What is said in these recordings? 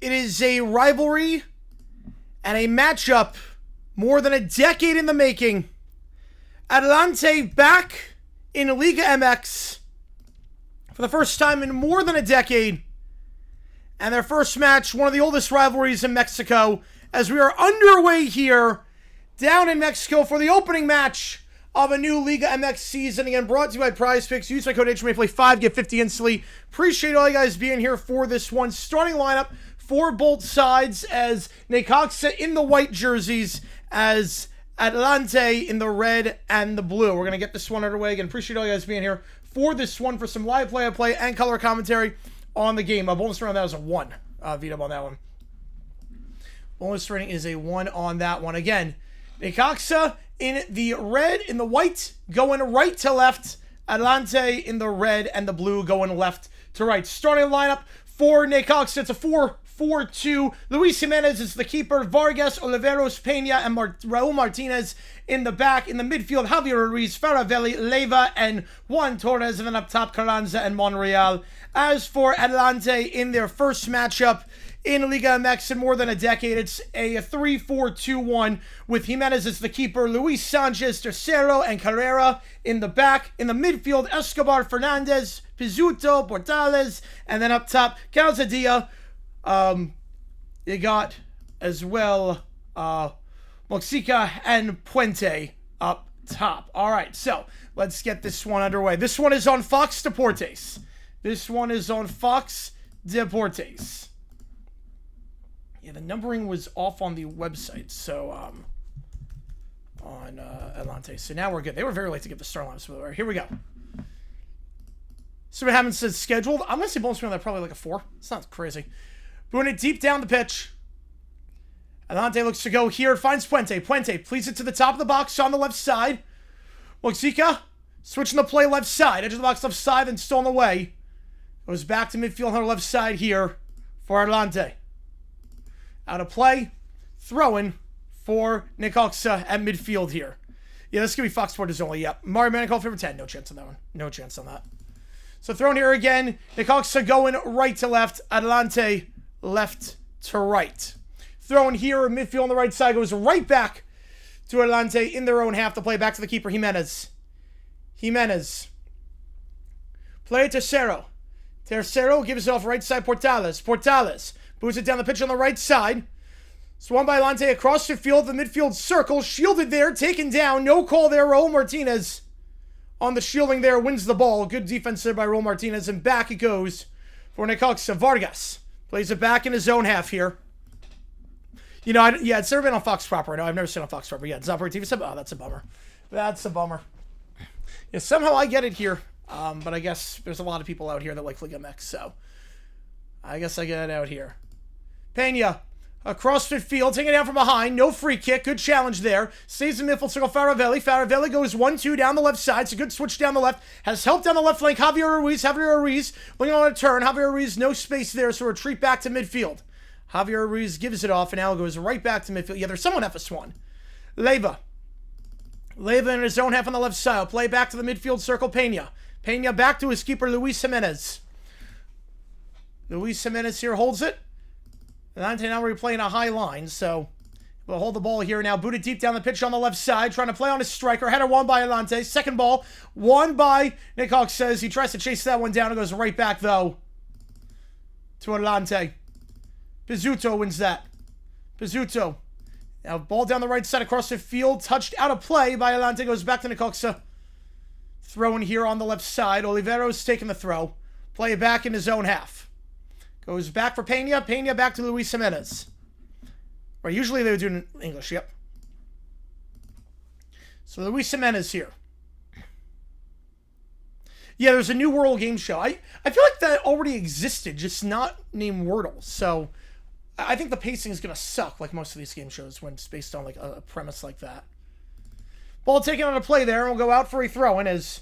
It is a rivalry and a matchup more than a decade in the making. Atlante back in Liga MX for the first time in more than a decade. And their first match, one of the oldest rivalries in Mexico, as we are underway here down in Mexico for the opening match of a new Liga MX season. Again, brought to you by Prize Picks. Use my code HMAPLAY5, get 50 instantly. Appreciate all you guys being here for this one. Starting lineup for both sides as Necaxa in the white jerseys, as Atlante in the red and the blue. We're going to get this one underway. Again, appreciate all you guys being here for this one for some live play-by-play and color commentary on the game. Bonus rating, that was a 1. V-dub on that one. Bonus rating is a 1 on that one. Again, Necaxa in the red, in the white, going right to left. Atlante in the red and the blue, going left to right. Starting lineup for Necaxa, it's a 4-4-2. Luis Jimenez is the keeper. Vargas, Oliveros, Peña, and Raul Martinez in the back. In the midfield, Javier Ruiz, Faravelli, Leiva, and Juan Torres. And then up top, Carranza and Monreal. As for Atlante in their first matchup in Liga MX in more than a decade, it's a 3-4-2-1 with Jimenez as the keeper, Luis Sanchez, Tercero, and Carrera in the back. In the midfield, Escobar, Fernandez, Pizzuto, Portales, and then up top, Calzadilla. You got as well Moxica and Puente up top. All right, so let's get this one underway. This one is on Fox Deportes. Yeah, the numbering was off on the website, so on Atlante. So now we're good. They were very late to get the start line, so here we go. So what happens is scheduled. I'm going to say bonus round that probably like a 4. Sounds crazy. Booing it deep down the pitch. Atlante looks to go here. Finds Puente. Puente pleads it to the top of the box on the left side. Moxica switching the play left side. Edge of the box left side, then still on the way. Goes back to midfield on the left side here for Atlante. Out of play. Throwing for Necaxa at midfield here. Yeah, this could be Fox Sports only. Yep. Mario Manicol favor 10. No chance on that one. No chance on that. So thrown here again. Necaxa going right to left. Atlante left to right. Throwing here. Midfield on the right side. Goes right back to Atlante in their own half. To play back to the keeper, Jimenez. Play to Tercero. Tercero gives it off right side, Portales moves it down the pitch on the right side. Swung by Atlante across the field, the midfield circle, shielded there, taken down, no call there. Raul Martinez on the shielding there, wins the ball. Good defense there by Raul Martinez, and back it goes for Necaxa. Vargas plays it back in his own half here. You know, it's never been on Fox proper. No, I've never seen it on Fox proper. Yeah, it's not for TV. Oh, that's a bummer. That's a bummer. Yeah, somehow I get it here. But I guess there's a lot of people out here that like Liga MX, so I guess I get it out here. Peña, across midfield, taking it down from behind. No free kick. Good challenge there. Stays in midfield circle, Faravelli. Faravelli goes 1-2 down the left side. It's a good switch down the left. Has help down the left flank. Javier Ruiz looking on a turn. Javier Ruiz, no space there, so retreat back to midfield. Javier Ruiz gives it off, and now goes right back to midfield. Yeah, there's someone FS1. Leiva in his own half on the left side. Play back to the midfield circle, Peña. Peña back to his keeper, Luis Jimenez. Luis Jimenez here holds it. Atlante now replaying a high line, so we'll hold the ball here now. Booted deep down the pitch on the left side, trying to play on his striker. Header won by Atlante. Second ball, won by Necaxa. Says he tries to chase that one down. It goes right back, though, to Atlante. Pizzuto wins that. Pizzuto. Now ball down the right side across the field. Touched out of play by Atlante. Goes back to Necaxa. Throwing here on the left side. Oliveros taking the throw. Play it back in his own half. Goes back for Peña. Peña back to Luis Jimenez. Right, usually they would do it in English, yep. So Luis Jimenez here. Yeah, there's a new World Game Show. I feel like that already existed, just not named Wordle. So I think the pacing is going to suck like most of these game shows when it's based on like a premise like that. Ball taken on a play there, and we'll go out for a throw-in as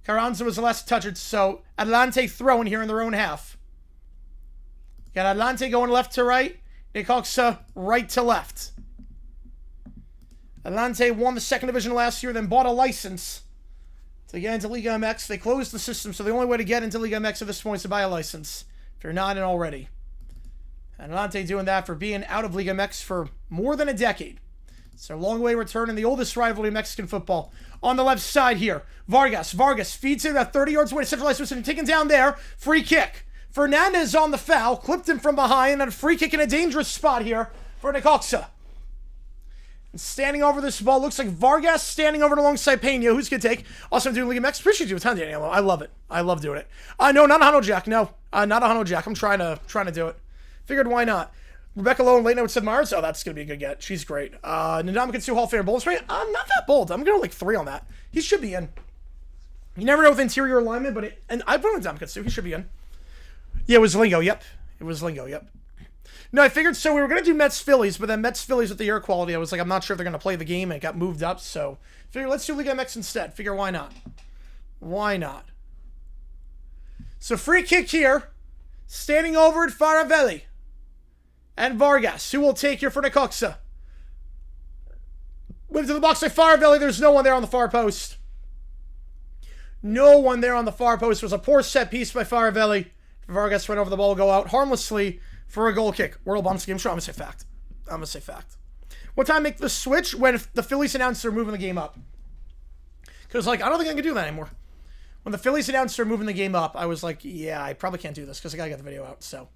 Carranza was the last to touch it. So Atlante throwing here in their own half. Got Atlante going left to right. Necaxa right to left. Atlante won the second division last year, then bought a license to get into Liga MX. They closed the system, so the only way to get into Liga MX at this point is to buy a license, if you're not in already. And Atlante doing that for being out of Liga MX for more than a decade. It's a long way return in the oldest rivalry in Mexican football. On the left side here, Vargas feeds it about 30 yards away to centralized position, taken down there. Free kick. Fernandez on the foul, clipped him from behind, and a free kick in a dangerous spot here for Necaxa. And standing over this ball, looks like Vargas standing over it alongside Pena, who's going to take. Also, I'm doing Liga MX. Appreciate you a ton, Daniel. I love it. I love doing it. No, not a Huddle Jack. No, not a Huddle Jack. I'm trying to do it. Figured why not. Rebecca Lowe and late night with Seth Myers. Oh, that's going to be a good get. She's great. Nadam Katsu Hall of Famer bold spray. I'm not that bold. I'm going to go like 3 on that. He should be in. You never know with interior alignment, but I put on Nadam Katsu. He should be in. Yeah, it was Lingo. Yep. It was Lingo. Yep. No, I figured so. We were going to do Mets-Phillies, but then Mets-Phillies with the air quality, I was like, I'm not sure if they're going to play the game, and it got moved up, so figure let's do Liga MX instead. Figure why not? Why not? So free kick here. Standing over at Faravelli. And Vargas, who will take here for Necaxa. Went to the box by Faravelli. There's no one there on the far post. No one there on the far post. It was a poor set piece by Faravelli. Vargas went over the ball, go out harmlessly for a goal kick. World Bombs game show. I'm going to say fact. What time make the switch? When the Phillies announced they're moving the game up. Because, I don't think I can do that anymore. When the Phillies announced they're moving the game up, I was like, yeah, I probably can't do this because I got to get the video out, so.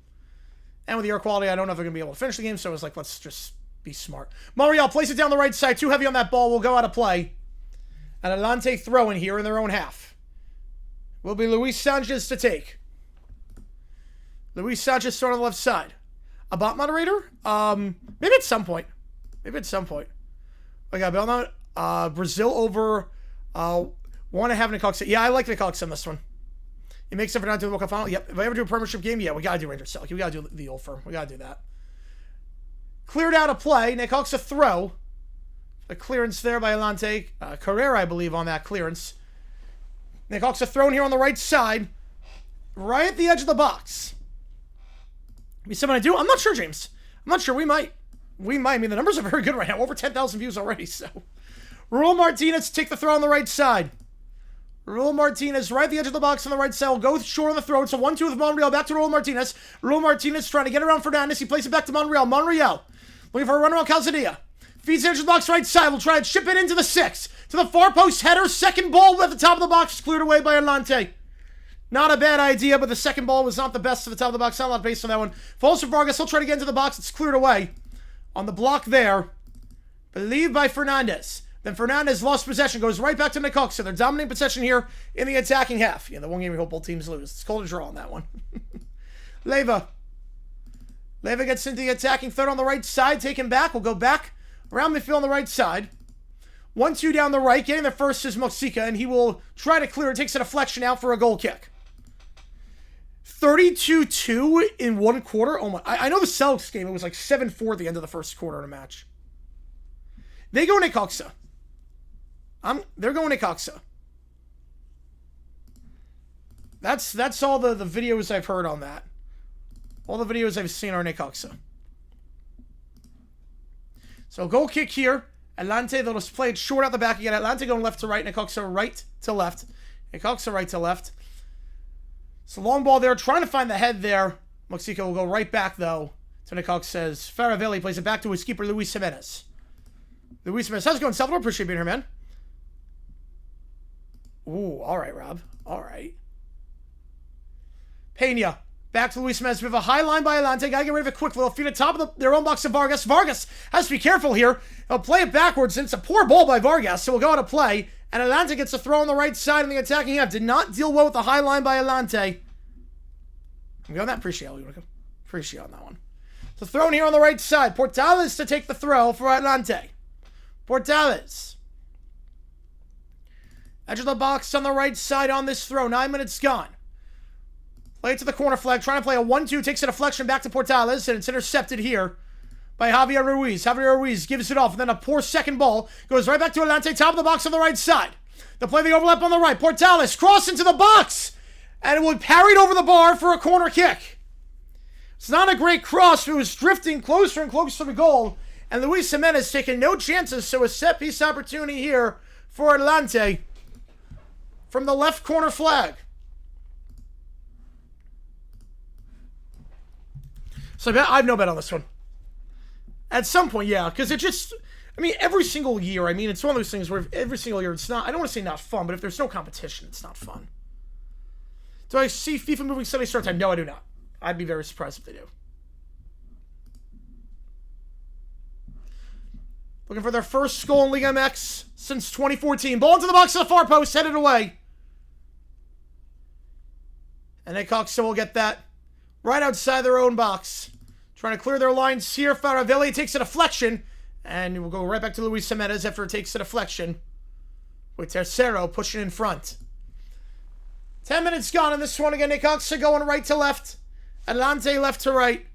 And with the air quality, I don't know if I'm going to be able to finish the game, so I was like, let's just be smart. Monreal place it down the right side. Too heavy on that ball. Will go out of play. And Atlante throwing here in their own half. Will be Luis Sanchez to take. Luis Sanchez throwing on the left side. A bot moderator? Maybe at some point. I got Belmont. Brazil over. Want to have Necaxa. Yeah, I like Necaxa in this one. It makes up for not doing the World Cup final. Yep. If I ever do a premiership game, yeah, we got to do Rangers Selk. We got to do the old firm. We got to do that. Cleared out a play. Necaxa throw. A clearance there by Atlante. Carrera, I believe, on that clearance. Necaxa thrown here on the right side. Right at the edge of the box. Be something I do? I'm not sure, James. I'm not sure. We might. I mean, the numbers are very good right now. Over 10,000 views already, so. Raul Martinez take the throw on the right side. Raul Martinez right at the edge of the box on the right side. Will go short on the throw. It's a 1-2 with Monreal. Back to Raul Martinez. Raul Martinez trying to get around Fernandez. He plays it back to Monreal. Monreal looking for a run around Calzadilla. Feeds the edge of the box right side. Will try and chip it into the 6. To the far post header. Second ball at the top of the box. Cleared away by Atlante. Not a bad idea, but the second ball was not the best to the top of the box. Not a lot of base on that one. Falls for Vargas. He'll try to get into the box. It's cleared away. On the block there. Believed by Fernandez. Then Fernandez lost possession, goes right back to Necaxa. They're dominating possession here in the attacking half. Yeah, the one game we hope both teams lose. It's called a draw on that one. Leva gets into the attacking third on the right side. Taken back. We'll go back around midfield on the right side. 1-2 down the right. Getting the first is Moxica, and he will try to clear. It takes a deflection out for a goal kick. 32-2 in one quarter. Oh my! I know the Celtics game. It was like 7-4 at the end of the first quarter in a match. They go Necaxa. They're going Necaxa. That's all the videos I've heard on that. All the videos I've seen are Necaxa. So goal kick here. Atlante, they'll just play it short out the back again. Atlante going left to right. Necaxa right to left. Necaxa right to left. So long ball there. Trying to find the head there. Moxico will go right back, though, to Necaxa's. Faravelli plays it back to his keeper, Luis Jimenez. Luis Jimenez. How's it going, Salvador? Appreciate being here, man. Ooh, all right, Rob. All right. Pena. Back to Luis Jimenez. We have a high line by Atlante. Gotta get rid of it quickly. They'll feed it top of their own box to Vargas. Vargas has to be careful here. He'll play it backwards, and it's a poor ball by Vargas, so we'll go out of play. And Atlante gets a throw on the right side in the attacking half. Did not deal well with the high line by Atlante. I'm going that. Appreciate on that one. So thrown here on the right side. Portales to take the throw for Atlante. Portales. Edge of the box on the right side on this throw. 9 minutes gone. Play it to the corner flag. Trying to play a 1-2. Takes a deflection back to Portales. And it's intercepted here by Javier Ruiz. Javier Ruiz gives it off. And then a poor second ball. Goes right back to Atlante. Top of the box on the right side. They play the overlap on the right. Portales cross into the box. And it would parried over the bar for a corner kick. It's not a great cross. It was drifting closer and closer to the goal. And Luis Jimenez taking no chances. So a set piece opportunity here for Atlante. From the left corner flag. So I have no bet on this one. At some point, yeah, because it just... I mean, every single year, I mean, it's one of those things where every single year it's not... I don't want to say not fun, but if there's no competition, it's not fun. Do I see FIFA moving Sunday start time? No, I do not. I'd be very surprised if they do. Looking for their first goal in Liga MX since 2014. Ball into the box to the far post, headed away. And Necaxa will get that right outside their own box. Trying to clear their lines here. Faravelli takes a deflection. And we'll go right back to Luis Jimenez after it takes a deflection. With Tercero pushing in front. 10 minutes gone in this one again. Necaxa going right to left. Atlante left to right.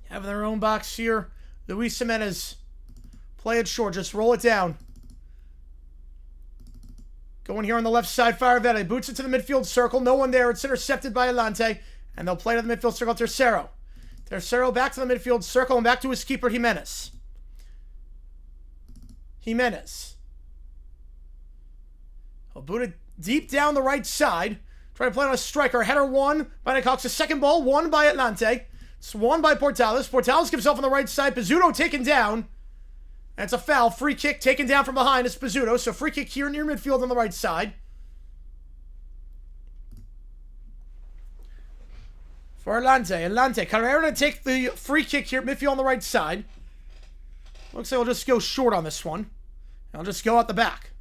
Having their own box here. Luis Jimenez. Play it short. Just roll it down. Going here on the left side. Faravelli boots it to the midfield circle. No one there. It's intercepted by Atlante. And they'll play to the midfield circle. Tercero. Tercero back to the midfield circle and back to his keeper, Jimenez. Jimenez. He'll boot it deep down the right side. Trying to play on a striker. Header won by Necaxa. Second ball won by Atlante. It's won by Portales. Portales gives off on the right side. Pizzuto taken down. And it's a foul. Free kick taken down from behind. It's Pizzuto. So free kick here near midfield on the right side. For Atlante. Atlante. Carrera to take the free kick here. Midfield on the right side. Looks like we'll just go short on this one. And I'll just go out the back.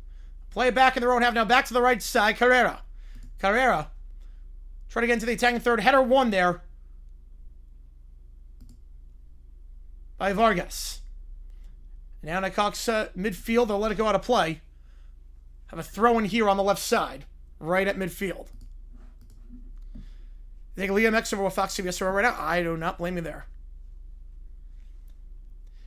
Play it back in their own half. Now back to the right side. Carrera. Carrera. Try to get into the attacking third. Header won there. By Vargas. Now Necaxa midfield. They'll let it go out of play. Have a throw in here on the left side. Right at midfield. You think Liga MX over with Fox CBS right now? I do not blame you there.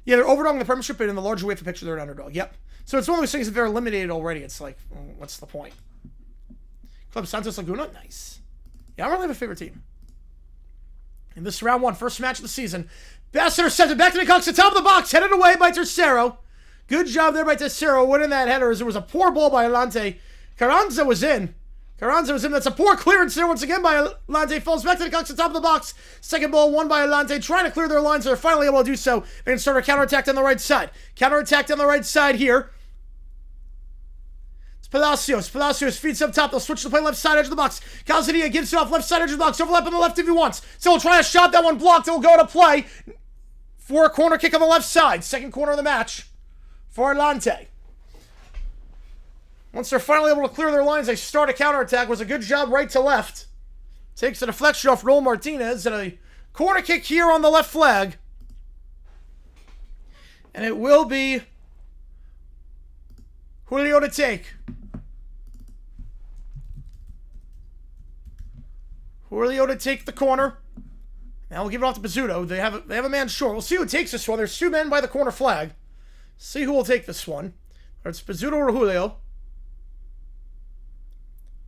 Yeah, they're overdogging the Premiership, but in the larger UEFA picture, they're an underdog. Yep. So it's one of those things that they're eliminated already. It's like, what's the point? Club Santos Laguna? Nice. Yeah, I don't really have a favorite team. In this round one, first match of the season. Best intercepted back to Necaxa, top of the box, headed away by Tercero. Good job there by Tercero, winning that header as there was a poor ball by Atlante. Carranza was in. That's a poor clearance there once again by Atlante. Falls back to Necaxa, top of the box. Second ball won by Atlante, trying to clear their lines. They're finally able to do so. They can start a counterattack down the right side. Counterattack down the right side here. It's Palacios. Palacios feeds up top. They'll switch to play left side edge of the box. Calzadilla gives it off left side edge of the box. Overlap on the left if he wants. So he'll try a shot. That one blocked. It'll go to play for a corner kick on the left side. Second corner of the match for Atlante. Once they're finally able to clear their lines, they start a counterattack. Was a good job right to left. Takes a deflection off Raul Martinez and a corner kick here on the left flag. And it will be Julio to take. Julio to take the corner. Now we'll give it off to Pizzuto. They have a man short. We'll see who takes this one. There's two men by the corner flag. See who will take this one. Whether it's Pizzuto or Julio.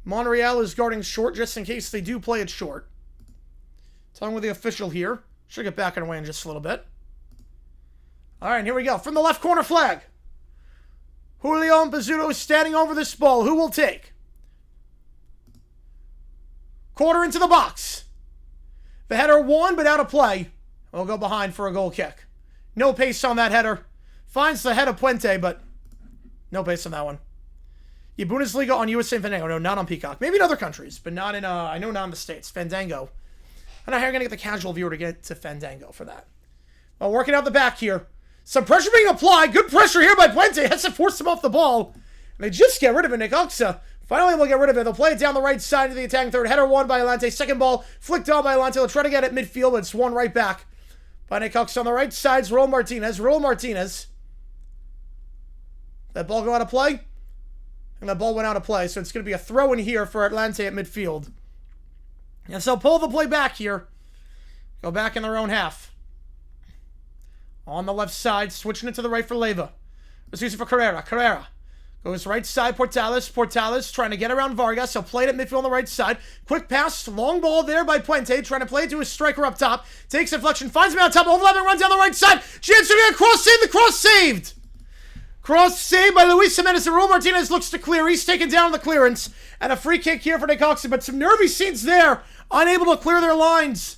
Monreal is guarding short just in case they do play it short. Talking with the official here. Should get back in away in just a little bit. Alright, here we go. From the left corner flag. Julio and Pizzuto is standing over this ball. Who will take? Quarter into the box. The header won, but out of play. We'll go behind for a goal kick. No pace on that header. Finds the head of Puente, but no pace on that one. Yeah, Bundesliga on USA Fandango. No, not on Peacock. Maybe in other countries, but not in, I know not in the States. Fandango. I don't know how you're going to get the casual viewer to get to Fandango for that. Well, working out the back here. Some pressure being applied. Good pressure here by Puente. Has to force him off the ball. And they just get rid of it. Necaxa finally will get rid of it. They'll play it down the right side of the attacking third. Header won by Atlante. Second ball flicked on by Atlante. They'll try to get it midfield, but it's won right back by Necaxa on the right side. Raul Martinez. Raul Martinez. That ball go out of play? And that ball went out of play. So it's going to be a throw in here for Atlante at midfield. And so pull the play back here. Go back in their own half. On the left side, switching it to the right for Leyva. Let's use it for Carrera. Carrera goes right side, Portales. Portales trying to get around Vargas. He'll play it at midfield on the right side. Quick pass, long ball there by Puente. Trying to play it to his striker up top. Takes inflection, finds him on top, overlapping, runs down the right side. Chance to get a cross save. The cross saved. Cross saved by Luis Jimenez. Raul Martinez looks to clear. He's taken down the clearance. And a free kick here for Necaxa. But some nervy scenes there. Unable to clear their lines.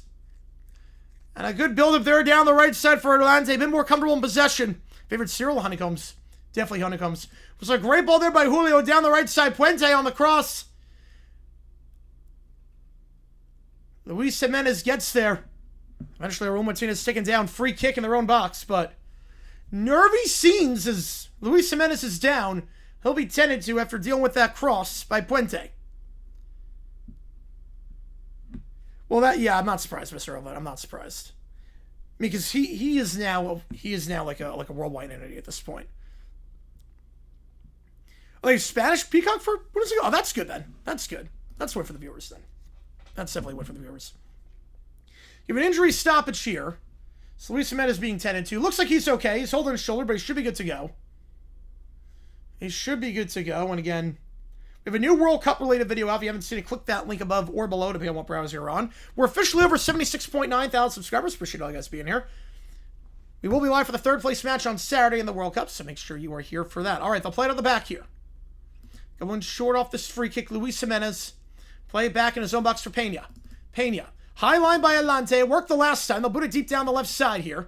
And a good build-up there down the right side for Atlante. A bit more comfortable in possession. Favorite cereal, honeycombs. Definitely honeycombs. It was a great ball there by Julio down the right side. Puente on the cross. Luis Jimenez gets there. Eventually, Raul Martinez taken down. Free kick in their own box, but nervy scenes as Luis Jimenez is down. He'll be tended to after dealing with that cross by Puente. Well, I'm not surprised, Mr. Elvin. I'm not surprised. Because he is now like a worldwide entity at this point. Like Spanish Peacock for what is it? Oh, that's good then. That's good. That's one for the viewers then. That's definitely one for the viewers. You have an injury stoppage here. So Luis Jimenez being tended to. Looks like he's okay. He's holding his shoulder, but he should be good to go. He should be good to go. And again, we have a new World Cup related video out. If you haven't seen it, click that link above or below depending on what browser you're on. We're officially over 76.9 thousand subscribers. Appreciate all you guys being here. We will be live for the third place match on Saturday in the World Cup, so make sure you are here for that. All right, they'll play it on the back here. Going short off this free kick, Luis Jimenez. Play it back in his own box for Pena. Pena. High line by Atlante. Worked the last time. They'll boot it deep down the left side here.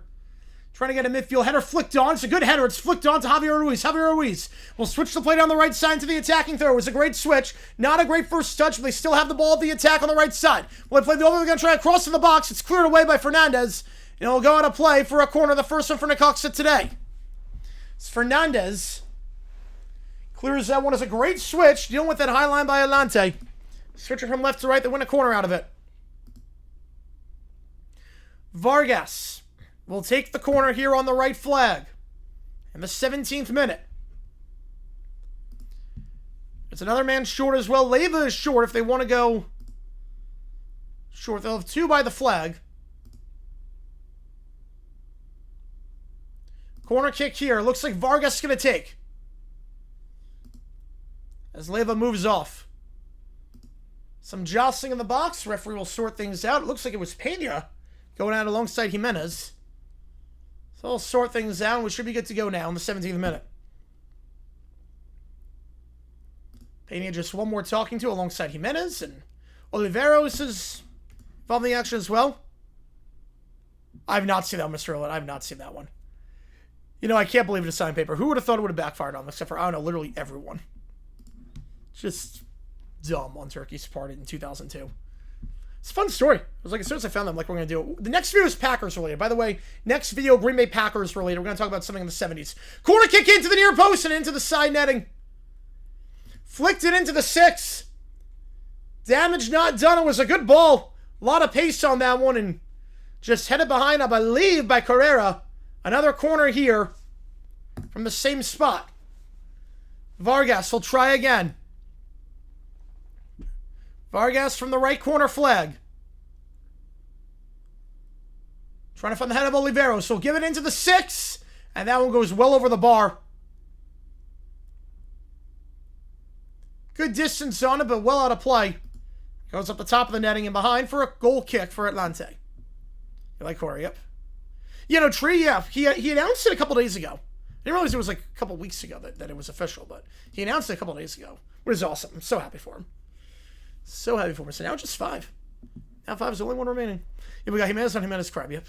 Trying to get a midfield header flicked on. It's a good header. It's flicked on to Javier Ruiz. Javier Ruiz will switch the play down the right side to the attacking throw. It was a great switch. Not a great first touch, but they still have the ball at the attack on the right side. Well, they play the over. They're going to try to cross in the box. It's cleared away by Fernandez. And it'll go out of play for a corner. The first one for Necaxa today. It's Fernandez. Clears that one as a great switch. Dealing with that high line by Atlante. Switching from left to right. They win a corner out of it. Vargas will take the corner here on the right flag in the 17th minute. It's another man short as well. Leiva is short if they want to go short. They'll have two by the flag. Corner kick here. Looks like Vargas is going to take. As Leiva moves off. Some jostling in the box. Referee will sort things out. It looks like it was Pena going out alongside Jimenez. So we'll sort things out. We should be good to go now in the 17th minute. Pena just one more talking to alongside Jimenez. And Oliveros is involved in the action as well. I've not seen that one, Mr. Owen. I've not seen that one. You know, I can't believe it's a signed paper. Who would have thought it would have backfired on them? Except for, I don't know, literally everyone. Just dumb on Turkey's part in 2002. It's a fun story. It was like, as soon as I found them, like, we're going to do it. The next video is Packers related. By the way, next video, Green Bay Packers related. We're going to talk about something in the 70s. Corner kick into the near post and into the side netting. Flicked it into the 6. Damage not done. It was a good ball. A lot of pace on that one. And just headed behind, I believe, by Carrera. Another corner here from the same spot. Vargas will try again. Vargas from the right corner flag. Trying to find the head of Oliveros. So give it into the 6. And that one goes well over the bar. Good distance on it, but well out of play. Goes up the top of the netting and behind for a goal kick for Atlante. You like Corey? Yep. You know, Tree, yeah. He announced it a couple days ago. I didn't realize it was like a couple weeks ago that it was official, but he announced it a couple days ago. Which is awesome. I'm so happy for him. So happy for him. So now just 5. Now 5 is the only one remaining. Yeah, we got Jimenez on Jimenez crab. Yep.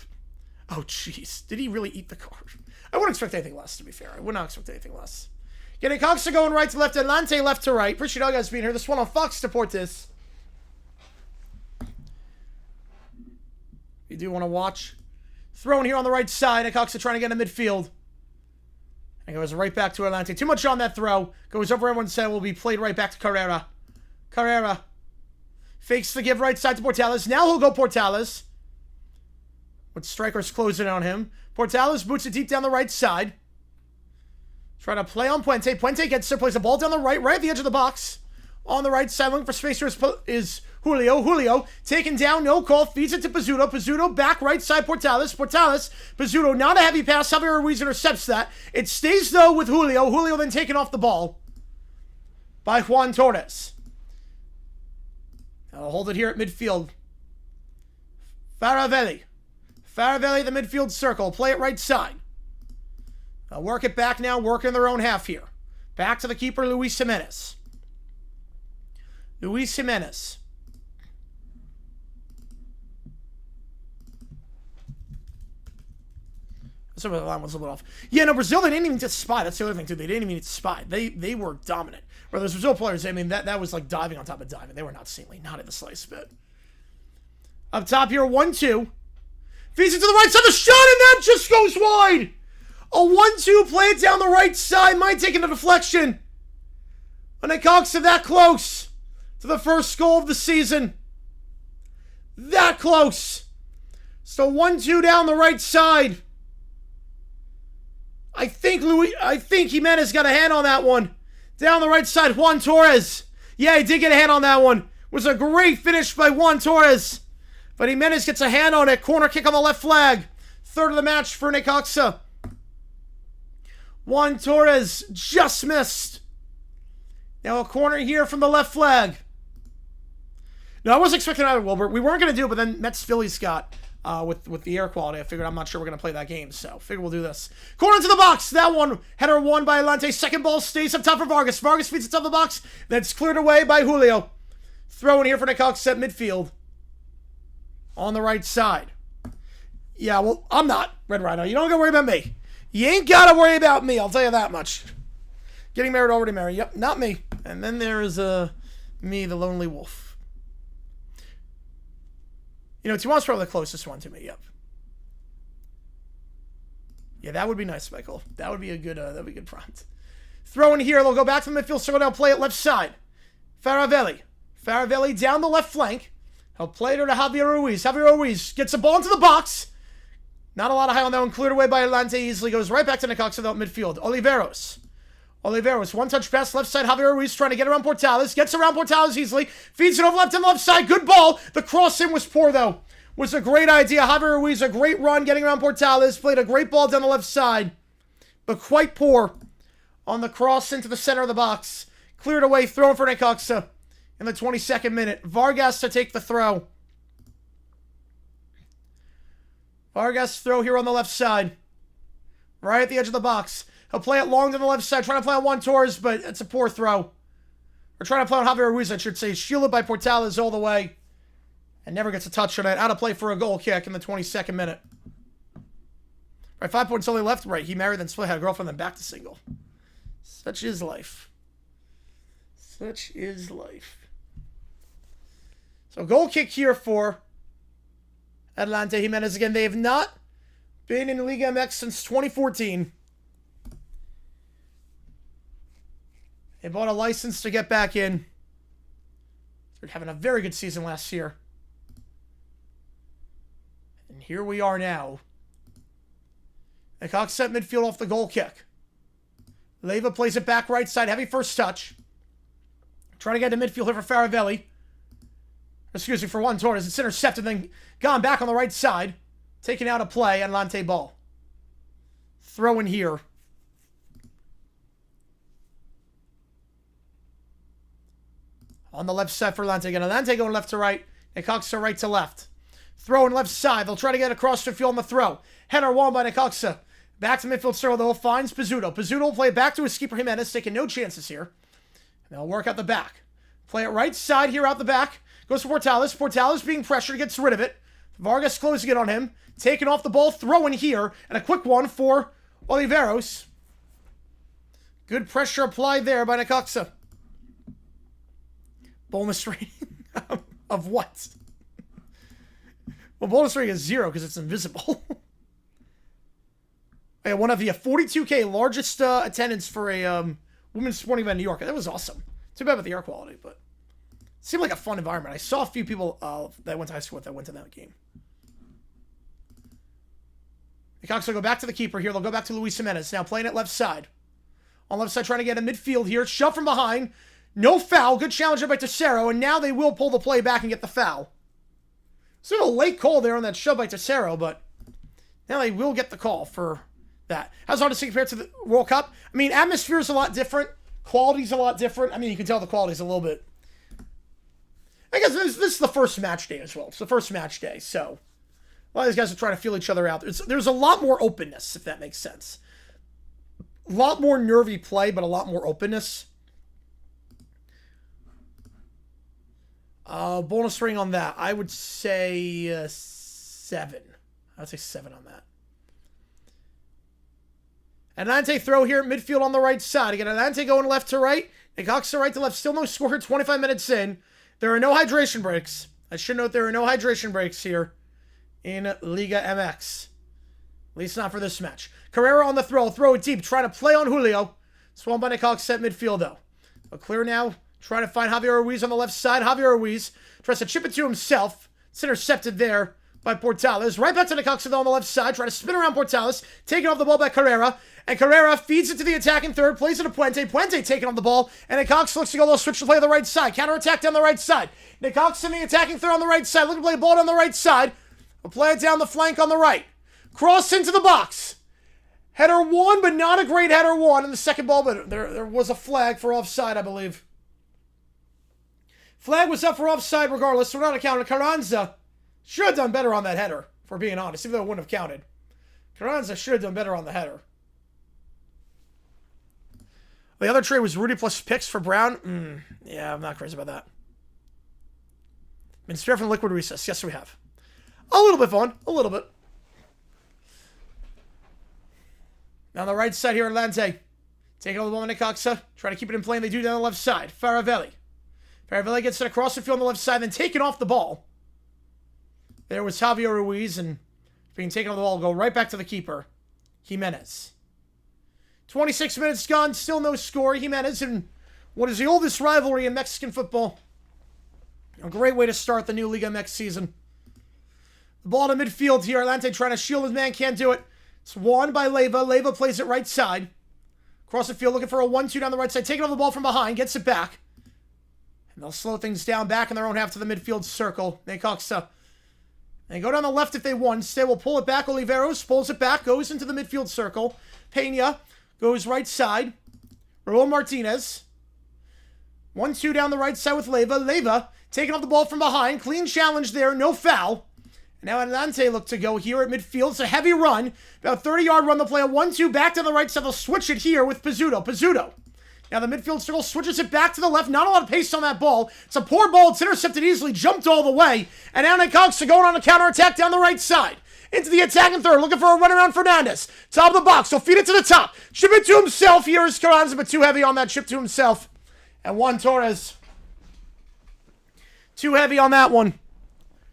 Oh, jeez. Did he really eat the card? I wouldn't expect anything less, to be fair. I would not expect anything less. Getting Necaxa going right to left. Atlante left to right. Appreciate all you guys being here. This one on Fox Deportes. You do want to watch. Throwing here on the right side. Necaxa trying to get in midfield. And goes right back to Atlante. Too much on that throw. Goes over everyone's head. Will be played right back to Carrera. Carrera. Fakes the give right side to Portales. Now he'll go Portales. With strikers closing on him. Portales boots it deep down the right side. Trying to play on Puente. Puente gets there. Plays the ball down the right at the edge of the box. On the right side. Looking for space is Julio. Julio taken down. No call. Feeds it to Pizzuto. Pizzuto back right side. Portales. Portales. Pizzuto. Not a heavy pass. Javier Ruiz intercepts that. It stays though with Julio. Julio then taken off the ball by Juan Torres. I'll hold it here at midfield. Faravelli. Faravelli, the midfield circle. Play it right side. They'll work it back now. Work in their own half here. Back to the keeper, Luis Jimenez. Luis Jimenez. Some of the line was a little off. Yeah, no, Brazil, they didn't even just spy. That's the other thing, too. They didn't even need to spy. They were dominant. Where those Brazil players, I mean, that was like diving on top of diving. They were not seemingly, not in the slightest bit. Up top here, 1-2. Feeds it to the right side, the shot, and that just goes wide! A 1-2, play it down the right side, might take a deflection. And Necaxa that close to the first goal of the season. That close. So 1-2 down the right side. I think Jimenez got a hand on that one. Down the right side, Juan Torres. Yeah, he did get a hand on that one. It was a great finish by Juan Torres. But Jimenez gets a hand on it. Corner kick on the left flag. Third of the match for Necaxa. Juan Torres just missed. Now a corner here from the left flag. No, I wasn't expecting either, Wilbur. We weren't going to do it, but then Mets Phillies got with the air quality. I figured I'm not sure we're going to play that game, so figure we'll do this. Corner into the box. That one, header won by Atlante. Second ball stays up top for Vargas. Vargas feeds it top of the box. That's cleared away by Julio. Throw in here for Necaxa at midfield. On the right side. Yeah, well, I'm not, Red Rhino. You don't got to worry about me. You ain't got to worry about me, I'll tell you that much. Getting married, already married. Yep, not me. And then there is me, the lonely wolf. You know, Tijuana's probably the closest one to me, yep. Yeah, that would be nice, Michael. That would be a good, prompt. Throw in here, they'll go back to the midfield circle, now play it left side. Faravelli. Faravelli down the left flank. He'll play it to Javier Ruiz. Javier Ruiz gets the ball into the box. Not a lot of high on that one. Cleared away by Atlante easily. Goes right back to Necaxa without midfield. Oliveros. Oliveros. One-touch pass left side. Javier Ruiz trying to get around Portales. Gets around Portales easily. Feeds it over left and left side. Good ball. The cross-in was poor, though. Was a great idea. Javier Ruiz, a great run getting around Portales. Played a great ball down the left side. But quite poor on the cross into the center of the box. Cleared away. Thrown for Necaxa in the 22nd minute. Vargas to take the throw. Vargas throw here on the left side. Right at the edge of the box. He'll play it long to the left side. Trying to play on Juan Torres, but it's a poor throw. Or trying to play on Javier Ruiz, I should say. Shielded by Portales all the way. And never gets a touch on it. Out of play for a goal kick in the 22nd minute. Right, 5 points only left. Right, he married, then split, had a girlfriend, then back to single. Such is life. Such is life. So goal kick here for Atlante. Jimenez again. They have not been in Liga MX since 2014. They bought a license to get back in. They're having a very good season last year. And here we are now. Necaxa set midfield off the goal kick. Leiva plays it back right side. Heavy first touch. Trying to get to midfield here for Faravelli. Excuse me, for Juan Torres. It's intercepted, then gone back on the right side. Taken out of play, Atlante ball. Throw in here. On the left side for Atlante again. Atlante going left to right. Necaxa right to left. Throw in left side. They'll try to get across the field on the throw. Header won by Necaxa. Back to midfield circle, though. Finds Pizzuto. Pizzuto will play it back to his keeper Jimenez, taking no chances here. And they'll work out the back. Play it right side here out the back. Goes to Portales. Portales being pressured, gets rid of it. Vargas closing it on him. Taking off the ball, throwing here. And a quick one for Oliveros. Good pressure applied there by Necaxa. Bonus rating of what? Well, bonus rating is 0 because it's invisible. Yeah, one of the 42K largest attendance for a women's sporting event in New York. That was awesome. Too bad with the air quality, but it seemed like a fun environment. I saw a few people that I went to high school with that went to that game. The Cox will go back to the keeper here. They'll go back to Luis Jimenez. Now playing it left side. On left side, trying to get a midfield here. Shove from behind. No foul. Good challenge by Tercero. And now they will pull the play back and get the foul. Sort of a late call there on that shove by Tercero, but now they will get the call for that. How's it hard to see compared to the World Cup? I mean, atmosphere is a lot different. Quality's a lot different. I mean, you can tell the quality's a little bit. I guess this is the first match day as well. It's the first match day, so a lot of these guys are trying to feel each other out. There's a lot more openness, if that makes sense. A lot more nervy play, but a lot more openness. Bonus rating on that, I would say 7. I would say 7 on that. Atlante throw here at midfield on the right side. Again, Atlante going left to right. Necaxa right to left. Still no score here 25 minutes in. There are no hydration breaks. I should note there are no hydration breaks here in Liga MX. At least not for this match. Carrera on the throw. Throw it deep. Trying to play on Julio. Swung by Necaxa at midfield, though. But clear now. Trying to find Javier Ruiz on the left side. Javier Ruiz tries to chip it to himself. It's intercepted there by Portales. Right back to Necaxa, though, on the left side. Trying to spin around Portales. Taking off the ball by Carrera. And Carrera feeds it to the attacking third. Plays it to Puente. Puente taking on the ball. And Necaxa looks to go a little switch to play on the right side. Counter-attack down the right side. Necaxa in the attacking third on the right side. Looking to play a ball down the right side. We'll play it down the flank on the right. Cross into the box. Header one, but not a great header one in the second ball. But there was a flag for offside, I believe. Flag was up for offside regardless, so we're not accounting. Carranza should have done better on that header, if we're being honest, even though it wouldn't have counted. Carranza should have done better on the header. The other trade was Rudy plus picks for Brown. Yeah, I'm not crazy about that. Been spared from liquid recess. Yes, we have. A little bit fun. A little bit. Now on the right side here, Atlante. Taking over the ball on Necaxa. Trying to keep it in play, and they do down the left side. Faravelli. Faravelli gets it across the field on the left side, then taken off the ball. There was Javier Ruiz, and being taken off the ball, go right back to the keeper, Jimenez. 26 minutes gone, still no score. Jimenez in what is the oldest rivalry in Mexican football. A great way to start the new Liga MX season. The ball to midfield here. Atlante trying to shield his man, can't do it. It's won by Leyva. Leyva plays it right side. Across the field, looking for a 1-2 down the right side. Taking off the ball from behind, gets it back. And they'll slow things down back in their own half to the midfield circle. Necaxa. They go down the left if they want. They will pull it back. Oliveros pulls it back, goes into the midfield circle. Pena goes right side. Raul Martinez. 1-2 down the right side with Leyva. Leyva taking off the ball from behind. Clean challenge there. No foul. And now Atlante look to go here at midfield. It's a heavy run. About 30-yard run. They'll play a 1-2 back to the right side. They'll switch it here with Pizzuto. Pizzuto. Now the midfield circle switches it back to the left. Not a lot of pace on that ball. It's a poor ball. It's intercepted easily. Jumped all the way. And now Necaxa going on a counterattack down the right side. Into the attacking third. Looking for a run around Fernandez. Top of the box. He'll feed it to the top. Chip it to himself. Here is Carranza, but too heavy on that chip to himself. And Juan Torres. Too heavy on that one.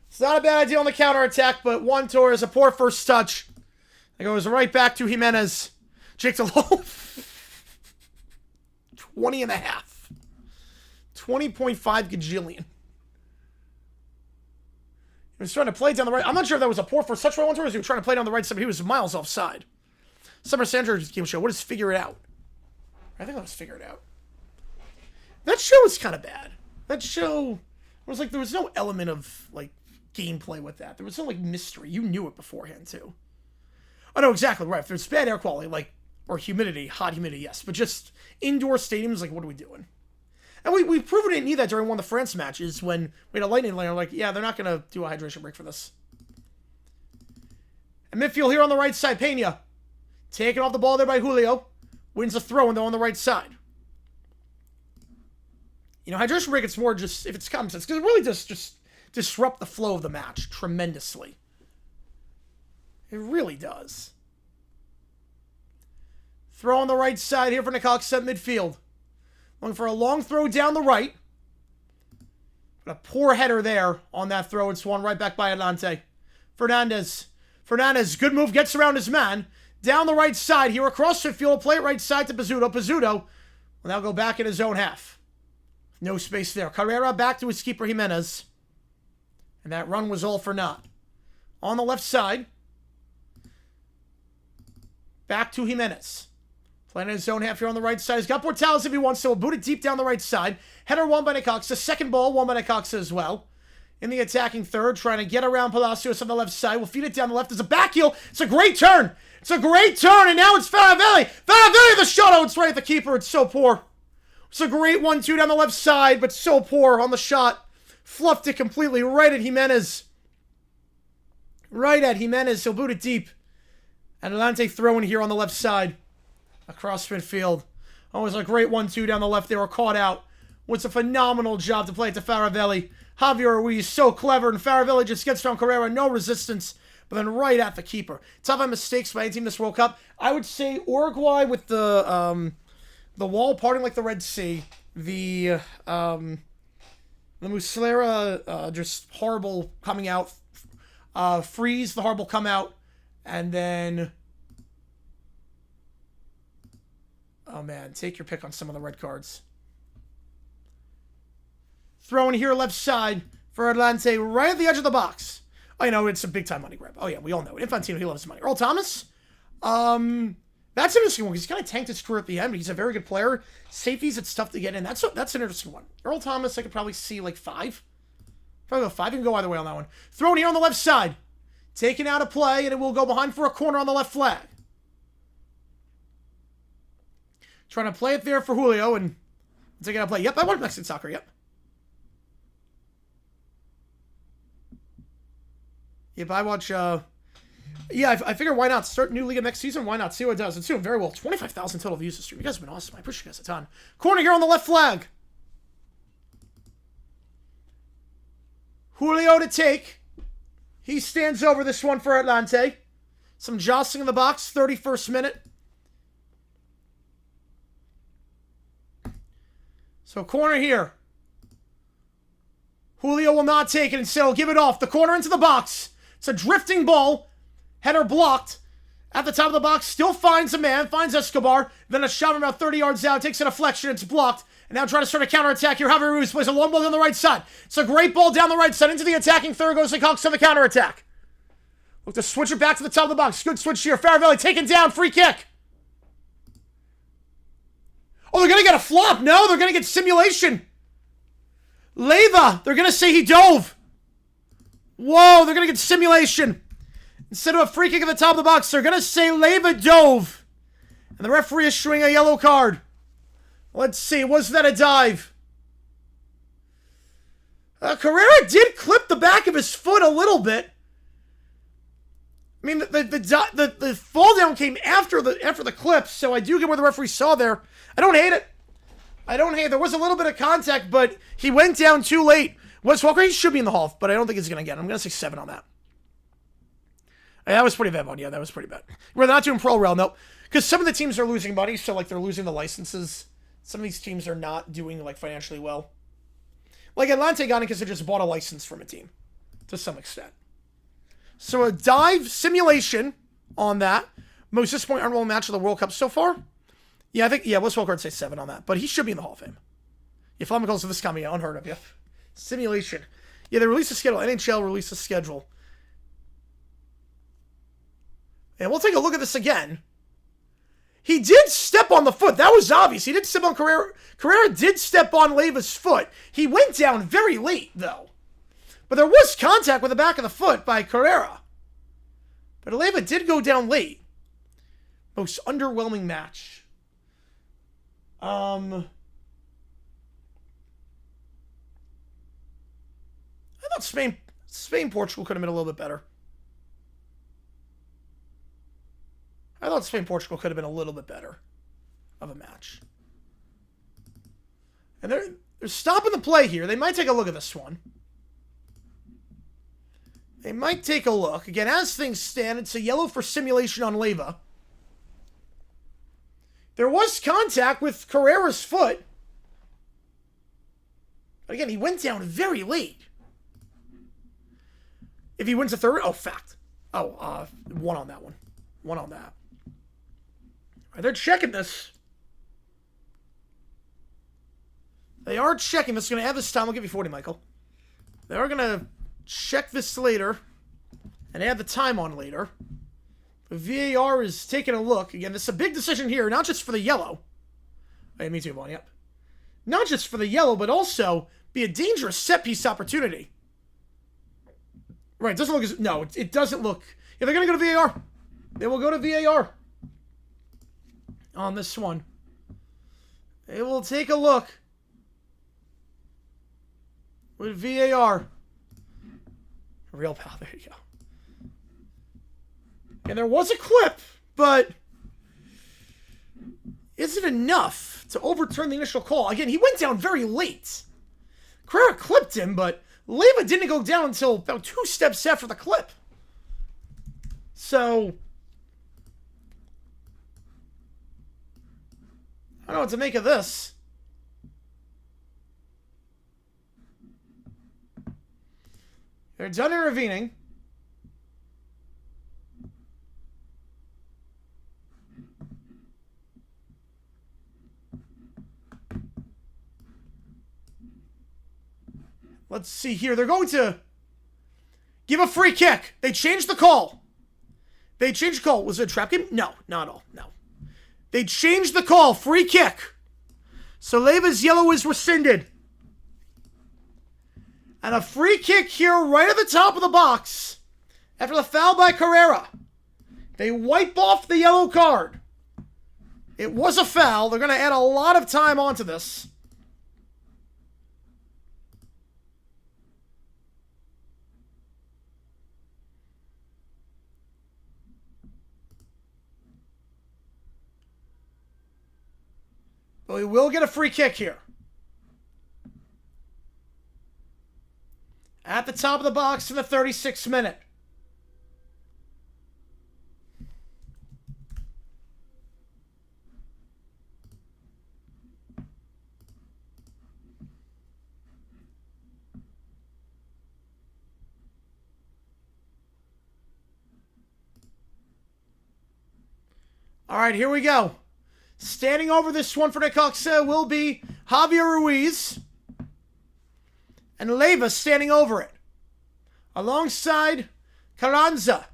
It's not a bad idea on the counterattack, but Juan Torres, a poor first touch. It goes right back to Jimenez. Jake DeLow. 20 and a half. 20.5 gajillion. He was trying to play down the right. I'm not sure if that was a poor first touch by Juan Torres. He was trying to play down the right side, but he was miles offside. Summer Sanders game show. What is Figure It Out? I think that was Figure It Out. That show was kind of bad. That show was like, there was no element of, like, gameplay with that. There was no, like, mystery. You knew it beforehand, too. I know exactly right. If there's bad air quality, like, or humidity, hot humidity, yes. But just indoor stadiums, like, what are we doing? And we've proven we didn't need that during one of the France matches when we had a lightning lane. Like, yeah, they're not going to do a hydration break for this. And midfield here on the right side, Pena. Taking off the ball there by Julio. Wins a throw, and they're on the right side. You know, hydration break, it's more just, if it's common sense, because it really does just disrupt the flow of the match tremendously. It really does. Throw on the right side here for Necaxa at midfield. Looking for a long throw down the right. But a poor header there on that throw. It's won right back by Atlante. Fernandez. Fernandez, good move, gets around his man. Down the right side here across the field. Play it right side to Pizzuto. Pizzuto will now go back in his own half. No space there. Carrera back to his keeper, Jimenez. And that run was all for naught. On the left side. Back to Jimenez. Playing in his own half here on the right side. He's got Portales if he wants to. He'll boot it deep down the right side. Header won by Necaxa. Second ball won by Necaxa as well. In the attacking third. Trying to get around Palacios on the left side. We'll feed it down the left. There's a back heel. It's a great turn. It's a great turn. And now it's Faravelli. Faravelli the shot. Oh, it's right at the keeper. It's so poor. It's a great 1-2 down the left side, but so poor on the shot. Fluffed it completely right at Jimenez. Right at Jimenez. He'll boot it deep. And Atlante throwing here on the left side. Across midfield. Oh, it was a great 1-2 down the left. They were caught out. It's a phenomenal job to play it to Faravelli. Javier Ruiz, so clever. And Faravelli just gets from Carrera. No resistance. but then right at the keeper. Top 5 mistakes by any team this World Cup. I would say Uruguay with the wall parting like the Red Sea. The Muslera just horrible coming out. Freeze, the horrible come out. And then... Oh, man. Take your pick on some of the red cards. Throwing here left side for Atlante right at the edge of the box. Oh, you know, it's a big-time money grab. Oh, yeah, we all know it. Infantino, he loves money. Earl Thomas? That's an interesting one because he's kind of tanked his career at the end, but he's a very good player. Safeties, it's tough to get in. That's an interesting one. Earl Thomas, I could probably see like 5. Probably go 5. You can go either way on that one. Thrown here on the left side. Taken out of play, and it will go behind for a corner on the left flag. Trying to play it there for Julio, and taking out of play. Yep, I want Mexican soccer, yep. Yep, I watch, yeah, I figure why not start new Liga next season? Why not? See what it does. It's doing very well. 25,000 total views this stream. You guys have been awesome. I appreciate you guys a ton. Corner here on the left flag. Julio to take. He stands over this one for Atlante. Some jostling in the box. 31st minute. So corner here. Julio will not take it. Instead, he'll give it off. The corner into the box. It's a drifting ball. Header blocked. At the top of the box, still finds a man. Finds Escobar. Then a shot from about 30 yards out. Takes a deflection. It's blocked. And now trying to start a counterattack here. Javier Ruiz plays a long ball down the right side. It's a great ball down the right side. Into the attacking third goes the Cox on the counterattack. Look to switch it back to the top of the box. Good switch here. Faravelli taken down. Free kick. Oh, they're going to get a flop. No, they're going to get simulation. Leyva, they're going to say he dove. Whoa, they're going to get simulation. Instead of a free kick at the top of the box, they're going to say Leyva dove. And the referee is showing a yellow card. Let's see, was that a dive? Carrera did clip the back of his foot a little bit. I mean, the fall down came after the clip, so I do get where the referee saw there. I don't hate it. I don't hate it. There was a little bit of contact, but he went down too late. Wes Walker, he should be in the Hall, but I don't think he's going to get it. I'm going to say 7 on that. That was pretty bad one. Yeah, that was pretty bad. We're not doing Pro Rel, nope. Because some of the teams are losing money, so like they're losing the licenses. Some of these teams are not doing like financially well. Like Atlante got it because they just bought a license from a team, to some extent. So a dive simulation on that. Most disappointing unroll match of the World Cup so far. Yeah, I think, yeah, Wes Walker would say 7 on that. But he should be in the Hall of Fame. Yeah, Flamingos of this coming, yeah, unheard of, yeah. Simulation. Yeah, they released a schedule. NHL released a schedule. And we'll take a look at this again. He did step on the foot. That was obvious. He did step on Carrera. Carrera did step on Leyva's foot. He went down very late, though. But there was contact with the back of the foot by Carrera. But Leyva did go down late. Most underwhelming match. I thought Spain-Portugal could have been a little bit better. I thought Spain-Portugal could have been a little bit better of a match. And they're stopping the play here. They might take a look at this one. They might take a look. Again, as things stand, it's a yellow for simulation on Leyva. There was contact with Carrera's foot. But again, he went down very late. If he wins a third, oh, fact. Oh, 1 on that one. 1 on that. All right, they're checking this. They are checking this. Going to add this time. I'll give you 40, Michael. They are going to check this later and add the time on later. The VAR is taking a look. Again, this is a big decision here, not just for the yellow. Hey, me too, Bon, yep. Not just for the yellow, but also be a dangerous set-piece opportunity. Right, it doesn't look as... No, it doesn't look... Yeah, they're going to go to VAR. They will go to VAR on this one. They will take a look with VAR. Real pal, there you go. And there was a clip, but is it enough to overturn the initial call? Again, he went down very late. Carrera clipped him, but Leyva didn't go down until about 2 steps after the clip. So, I don't know what to make of this. They're done intervening. Let's see here. They're going to give a free kick. They changed the call. They changed the call. Was it a trap game? No, not at all. No. They changed the call. Free kick. So Leiva's yellow is rescinded. And a free kick here right at the top of the box. After the foul by Carrera. They wipe off the yellow card. It was a foul. They're going to add a lot of time onto this. But we will get a free kick here. At the top of the box in the 36th minute. All right, here we go. Standing over this one for Necaxa will be Javier Ruiz. And Leiva standing over it. Alongside Carranza.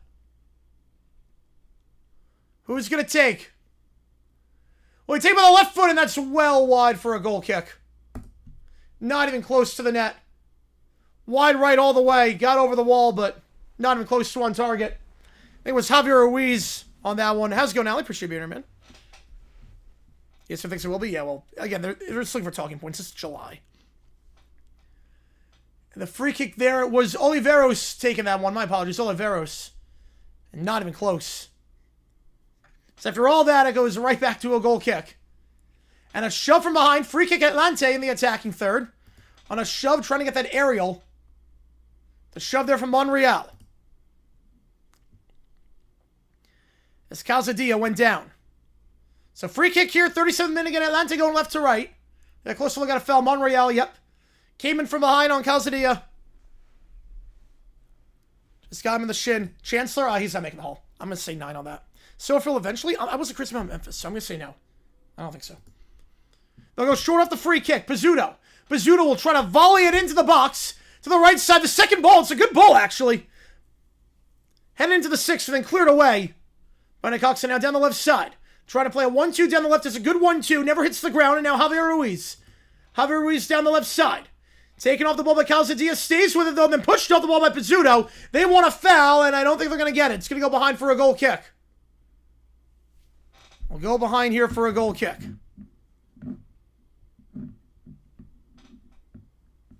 Who's going to take? Well, he take by the left foot, and that's well wide for a goal kick. Not even close to the net. Wide right all the way. Got over the wall, but not even close to on target. I think it was Javier Ruiz on that one. How's it going, Allie? Appreciate being here, man. Yes, I think it will be. Yeah, well, again, they're just looking for talking points. It's July. And the free kick there was Oliveros taking that one. My apologies, Oliveros. And not even close. So after all that, it goes right back to a goal kick. And a shove from behind. Free kick Atlante in the attacking third. On a shove, trying to get that aerial. The shove there from Monreal. As Calzadilla went down. So free kick here, 37th minute again. Atlante going left to right. They're close to look at a foul. Monreal, yep. Came in from behind on Calzadilla. Just got him in the shin. Chancellor, he's not making the haul. I'm going to say 9 on that. Sofield eventually. I wasn't crazy about Memphis, so I'm going to say no. I don't think so. They'll go short off the free kick. Pizzuto. Pizzuto will try to volley it into the box. To the right side. The second ball. It's a good ball, actually. Heading into the 6th and then cleared away by Necaxa. Now down the left side. Trying to play a 1-2 down the left. It's a good 1-2. Never hits the ground. And now Javier Ruiz. Javier Ruiz down the left side. Taking off the ball by Calzadilla. Stays with it, though. Then pushed off the ball by Pizzuto. They want a foul, and I don't think they're going to get it. It's going to go behind for a goal kick. We'll go behind here for a goal kick.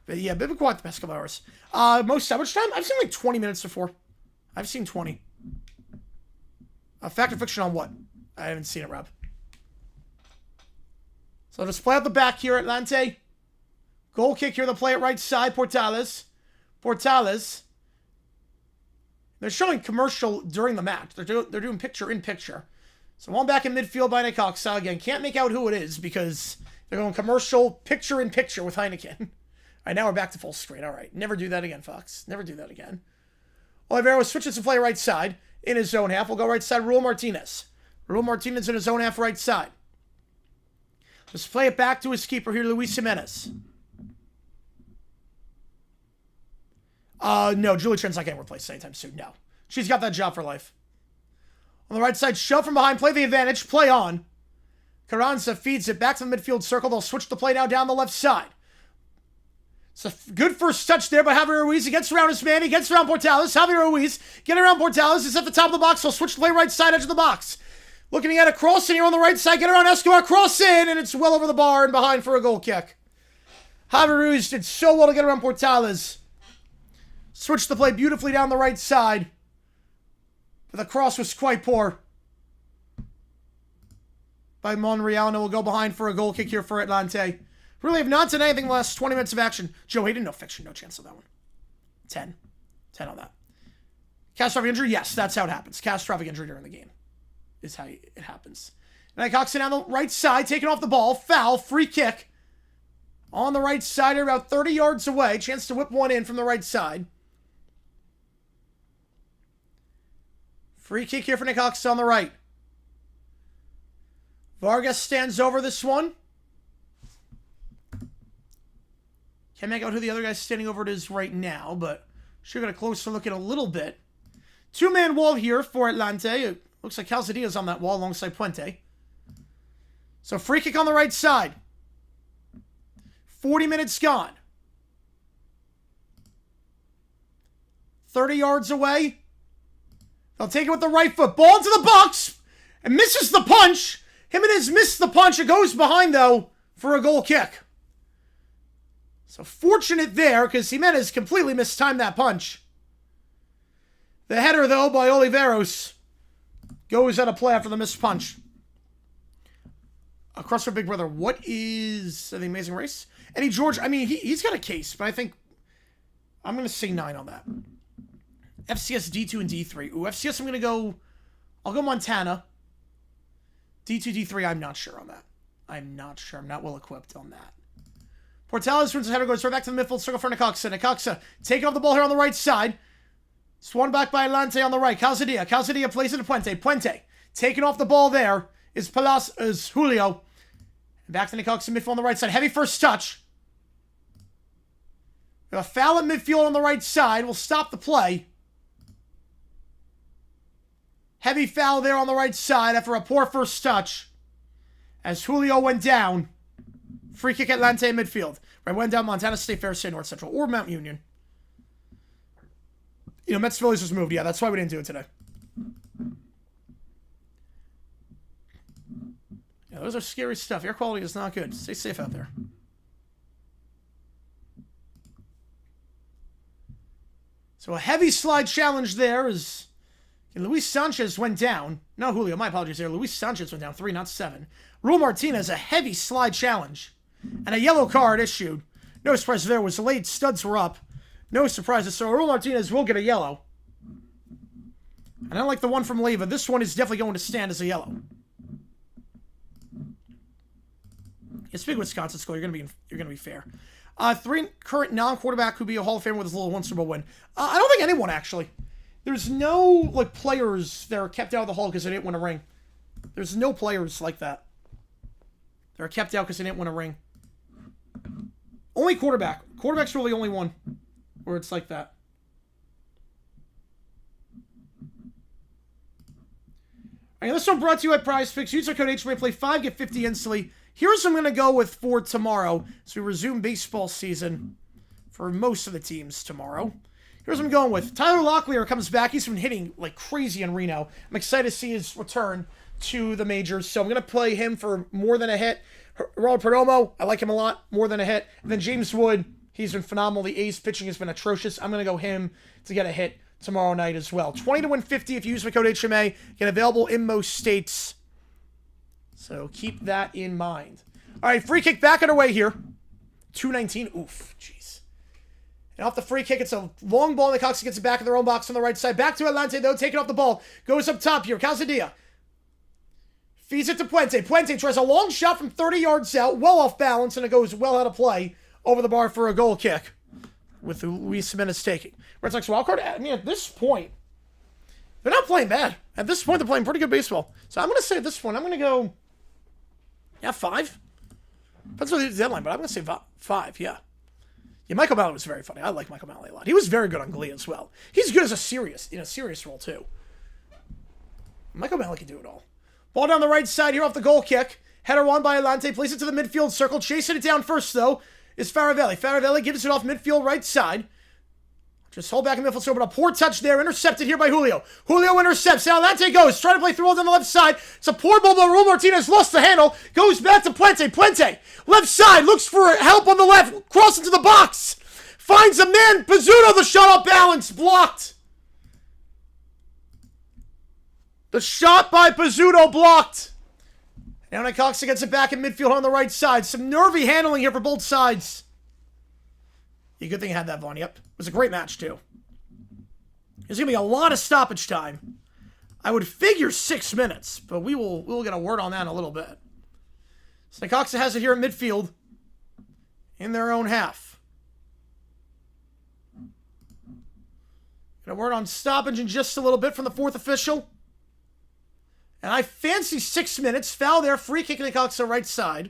But yeah, been quiet the past couple hours. How much time? I've seen like 20 minutes before. I've seen 20. Fact or fiction on what? I haven't seen it, Rob. So I'll just play out the back here, Atlante. Goal kick here, they'll play it right side, Portales. Portales. They're showing commercial during the match. They're doing picture-in-picture. So one back in midfield by Necaxa. Again, can't make out who it is because they're going commercial picture-in-picture with Heineken. All right, now we're back to full screen. All right, never do that again, Fox. Never do that again. Oliveira switches to play right side in his zone half. We'll go right side, Raul Martinez. Raul Martinez in his zone half right side. Let's play it back to his keeper here, Luis Jimenez. No, Julie Trent's not getting replaced anytime soon. No. She's got that job for life. On the right side, shove from behind, play the advantage, play on. Carranza feeds it back to the midfield circle. They'll switch the play now down the left side. It's a good first touch there by Javier Ruiz. He gets around his man. He gets around Portales. Javier Ruiz getting around Portales. He's at the top of the box. He'll switch the play right side edge of the box. Looking at a cross in here on the right side. Get around Escobar. Cross in, and it's well over the bar and behind for a goal kick. Javier Ruiz did so well to get around Portales. Switched the play beautifully down the right side. But the cross was quite poor by Monreal. And it will go behind for a goal kick here for Atlante. Really have not done anything in the last 20 minutes of action. Joe Hayden, no fiction, no chance of that one. 10. 10 on that. Catastrophic injury? Yes, that's how it happens. Catastrophic injury during the game is how it happens. Necaxa on the right side, taking off the ball. Foul, free kick. On the right side, about 30 yards away. Chance to whip one in from the right side. Free kick here for Necaxa on the right. Vargas stands over this one. Can't make out who the other guy's standing over it is right now, but should get a closer look in a little bit. Two-man wall here for Atlante. It looks like Calzadia's on that wall alongside Puente. So free kick on the right side. 40 minutes gone. 30 yards away. They'll take it with the right foot. Ball to the box. And misses the punch. Jimenez missed the punch. It goes behind, though, for a goal kick. So fortunate there, because Jimenez completely mistimed that punch. The header, though, by Oliveros goes out of play after the missed punch. Across for Big Brother. What is the Amazing Race? Eddie George, I mean, he's got a case, but I think I'm going to say 9 on that. FCS D2 and D3. Ooh, FCS I'm going to go, I'll go Montana. D2, D3, I'm not sure on that. I'm not sure. I'm not well equipped on that. Portales turns his header, goes right back to the midfield circle for Necaxa. Necaxa taking off the ball here on the right side. Swung back by Atlante on the right. Calzadia. Calzadia plays it to Puente. Puente taking off the ball there is Julio. And back to Necaxa midfield on the right side. Heavy first touch. We have a foul at midfield on the right side. We'll stop the play. Heavy foul there on the right side after a poor first touch. As Julio went down. Free kick at Atlante midfield. Right, went down Montana State, Fair State, North Central, or Mount Union. You know, Mets Phillies was moved. Yeah, that's why we didn't do it today. Yeah, those are scary stuff. Air quality is not good. Stay safe out there. So a heavy slide challenge there is... Luis Sanchez went down. No, Julio, my apologies there. Luis Sanchez went down 3, not 7. Raul Martinez, a heavy slide challenge. And a yellow card issued. No surprise there. Was late. Studs were up. No surprises. So Raul Martinez will get a yellow. And unlike the one from Leva, this one is definitely going to stand as a yellow. It's big Wisconsin school. You're gonna be fair. 3 current non-quarterback who'd be a Hall of Famer with his little 1 Super Bowl win. I don't think anyone actually. There's no like players that are kept out of the Hall because they didn't win a ring. There's no players like that. They're kept out because they didn't win a ring. Only quarterback. Quarterback's really the only one where it's like that. All right, this one brought to you at Prize Picks. Use our code HMA, play 5, get 50 instantly. Here's what I'm going to go with for tomorrow. So we resume baseball season for most of the teams tomorrow. Here's what I'm going with. Tyler Locklear comes back. He's been hitting like crazy in Reno. I'm excited to see his return to the majors. So I'm going to play him for more than a hit. Ronald Perdomo, I like him a lot. More than a hit. And then James Wood, he's been phenomenal. The A's pitching has been atrocious. I'm going to go him to get a hit tomorrow night as well. 20 to win 50 if you use my code HMA. Get available in most states. So keep that in mind. All right, free kick back underway here. 2:19. Oof, jeez. And off the free kick, it's a long ball. Necaxa gets it back in their own box on the right side. Back to Atlante, though, taking off the ball. Goes up top here. Calzadia feeds it to Puente. Puente tries a long shot from 30 yards out, well off balance, and it goes well out of play over the bar for a goal kick with Luis Jimenez taking. Red Sox wildcard, I mean, at this point, they're not playing bad. At this point, they're playing pretty good baseball. So I'm going to say at this point, I'm going to go, 5. Depends on the deadline, but I'm going to say 5, yeah. Yeah, Michael Malley was very funny. I like Michael Malley a lot. He was very good on Glee as well. He's good as a serious role, too. Michael Malley can do it all. Ball down the right side here off the goal kick. Header won by Atlante. Plays it to the midfield circle. Chasing it down first, though, is Faravelli. Faravelli gives it off midfield right side. Just hold back in midfield circle, but a poor touch there. Intercepted here by Julio. Julio intercepts. Now Atlante goes. Trying to play through on the left side. It's a poor ball, but Raul Martinez lost the handle. Goes back to Puente. Puente, left side, looks for help on the left. Cross into the box. Finds a man. Pizzuto, the shot off balance. Blocked. The shot by Pizzuto blocked. Now Necaxa gets it back in midfield on the right side. Some nervy handling here for both sides. Yeah, good thing you had that, Vaughn. Yep. It was a great match, too. There's going to be a lot of stoppage time. I would figure 6 minutes, but we'll get a word on that in a little bit. So Necaxa has it here at midfield in their own half. Get a word on stoppage in just a little bit from the fourth official. And I fancy 6 minutes. Foul there. Free kick in Necaxa right side.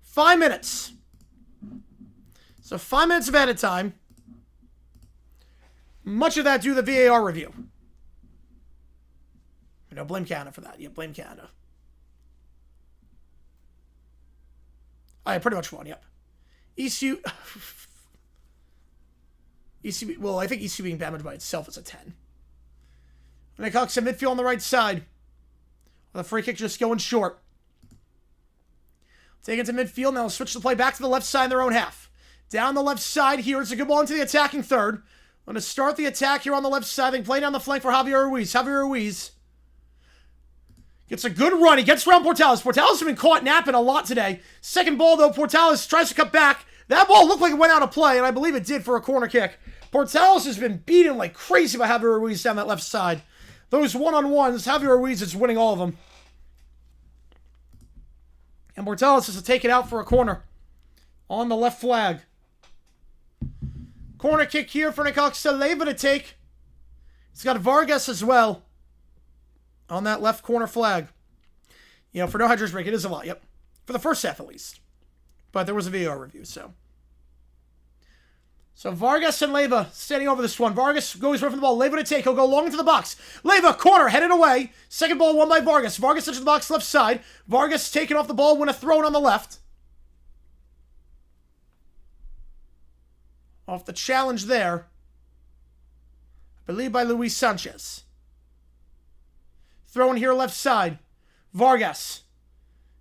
5 minutes. So 5 minutes of added time. Much of that due to the VAR review. You know, blame Canada for that. Yeah, blame Canada. I pretty much won, yep. ECU... ECU... Well, I think ECU being damaged by itself is a 10. Necaxa midfield on the right side. The free kick just going short. Take it to midfield. Now switch the play back to the left side in their own half. Down the left side here. It's a good ball into the attacking third. I'm going to start the attack here on the left side. Then play down the flank for Javier Ruiz. Javier Ruiz gets a good run. He gets around Portales. Portales has been caught napping a lot today. Second ball, though, Portales tries to cut back. That ball looked like it went out of play, and I believe it did for a corner kick. Portales has been beaten like crazy by Javier Ruiz down that left side. Those one-on-ones, Javier Ruiz is winning all of them. And Portales has to take it out for a corner on the left flag. Corner kick here for Necaxa. Leiva to take. He's got Vargas as well on that left corner flag. You know, for no hydration break, it is a lot, yep. For the first half, at least. But there was a VAR review, so. So Vargas and Leiva standing over this one. Vargas goes right from the ball. Leiva to take. He'll go long into the box. Leiva, corner, headed away. Second ball won by Vargas. Vargas touches the box left side. Vargas taking off the ball, win a throw on the left. Off the challenge there. I believe by Luis Sanchez. Throwing here left side. Vargas.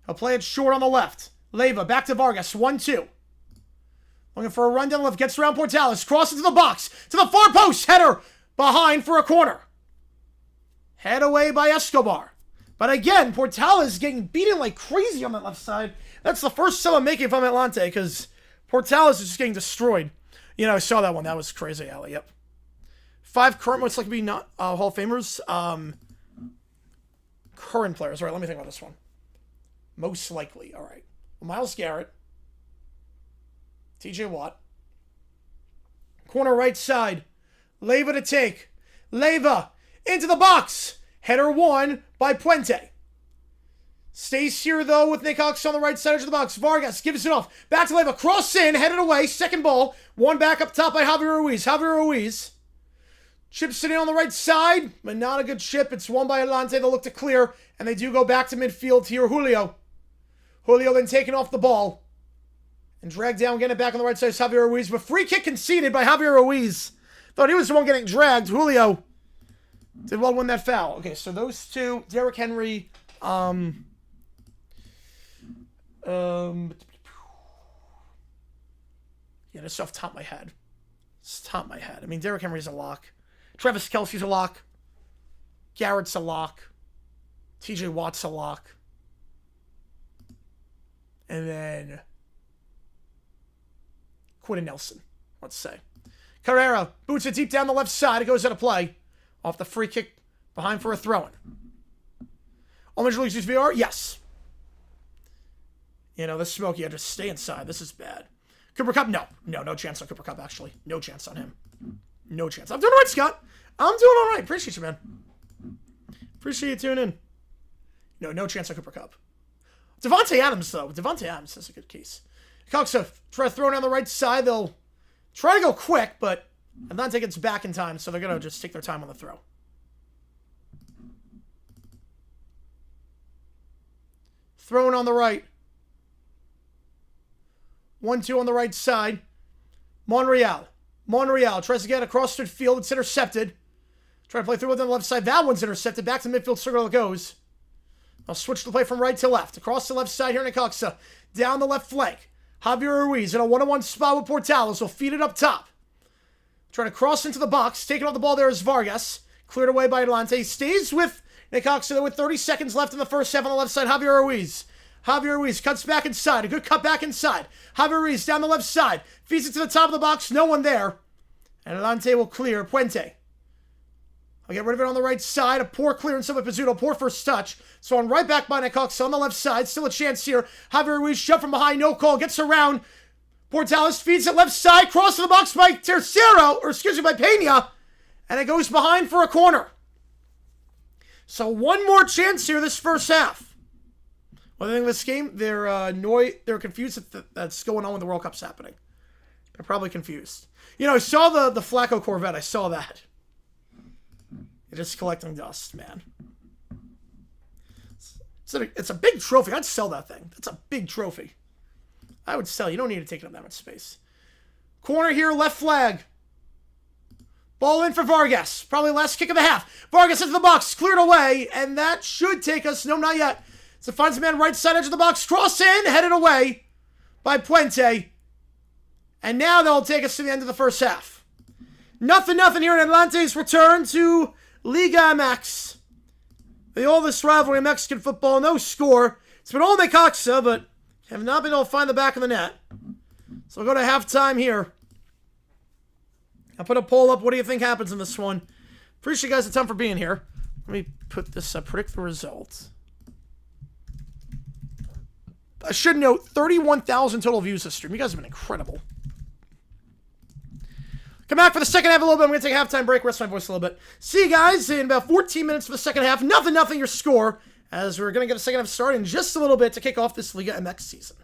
He'll play it short on the left. Leiva back to Vargas. 1-2. Looking for a run down the left. Gets around Portales. Crosses to the box. To the far post. Header behind for a corner. Head away by Escobar. But again, Portales getting beaten like crazy on that left side. That's the first sell I'm making from Atlante because Portales is just getting destroyed. You know, I saw that one. That was crazy, Ali. Yep. 5 current, most likely be not Hall of Famers. Current players. All right, let me think about this one. Most likely. All right. Myles Garrett. TJ Watt. Corner right side. Leiva to take. Leiva into the box. Header won by Puente. Stays here, though, with Necaxa on the right side edge of the box. Vargas gives it off. Back to Leiva. Cross in. Headed away. Second ball. One back up top by Javier Ruiz. Javier Ruiz. Chips it in on the right side, but not a good chip. It's won by Atlante. They'll look to clear, and they do go back to midfield here. Julio. Julio then taking off the ball. And dragged down, getting it back on the right side is Javier Ruiz. But free kick conceded by Javier Ruiz. Thought he was the one getting dragged. Julio did well win that foul. Okay, so those two, Derrick Henry, yeah, that's off the top of my head. It's top of my head. I mean, Derrick Henry's a lock. Travis Kelce's a lock. Garrett's a lock. TJ Watt's a lock. And then Quentin Nelson, let's say. Carrera boots it deep down the left side. It goes out of play. Off the free kick behind for a throw-in. All Major Leagues use VR? Yes. You know, this smoke, you have to stay inside. This is bad. Cooper Kupp? No. No chance on Cooper Kupp, actually. No chance on him. No chance. I'm doing all right, Scott. I'm doing all right. Appreciate you, man. Appreciate you tuning in. No chance on Cooper Kupp. Devontae Adams, though. Devontae Adams has a good case. Necaxa try to throw it on the right side. They'll try to go quick, but Atlante gets back in time, so they're going to just take their time on the throw. Throwing on the right. 1-2 on the right side. Monreal tries to get across midfield. It's intercepted. Try to play through with on the left side. That one's intercepted. Back to the midfield circle it goes. I'll switch the play from right to left. Across the left side here, Necaxa. Down the left flank. Javier Ruiz in a one-on-one spot with Portales. Will feed it up top. Trying to cross into the box. Taking off the ball there is Vargas. Cleared away by Atlante. Stays with Necaxa with 30 seconds left in the first half on the left side. Javier Ruiz. Javier Ruiz cuts back inside. A good cut back inside. Javier Ruiz down the left side. Feeds it to the top of the box. No one there. And Atlante will clear. Puente. I'll get rid of it on the right side. A poor clearance of Pizzuto. Poor first touch. So on right back by Necaxa on the left side. Still a chance here. Javier Ruiz shot from behind. No call. Gets around. Portales feeds it left side. Cross to the box by Tercero. Or excuse me, by Pena. And it goes behind for a corner. So one more chance here this first half. Well, I think this game, they're annoyed. They're confused that's going on when the World Cup's happening. They're probably confused. You know, I saw the Flacco Corvette. I saw that. It's just collecting dust, man. It's a big trophy. I'd sell that thing. That's a big trophy. I would sell. You don't need to take it up that much space. Corner here, left flag. Ball in for Vargas. Probably last kick of the half. Vargas into the box. Cleared away. And that should take us. No, not yet. So finds a man right side edge of the box. Cross in. Headed away by Puente. And now they'll take us to the end of the first half. Nothing here in Atlante's return to Liga MX. The oldest rivalry in Mexican football. No score. It's been all Necaxa, but have not been able to find the back of the net. So we'll go to halftime here. I'll put a poll up. What do you think happens in this one? Appreciate you guys the time for being here. Let me put this up. Predict the results. I should note 31,000 total views this stream. You guys have been incredible. Come back for the second half a little bit. I'm going to take a halftime break. Rest my voice a little bit. See you guys in about 14 minutes for the second half. Nothing your score. As we're going to get the second half started in just a little bit to kick off this Liga MX season.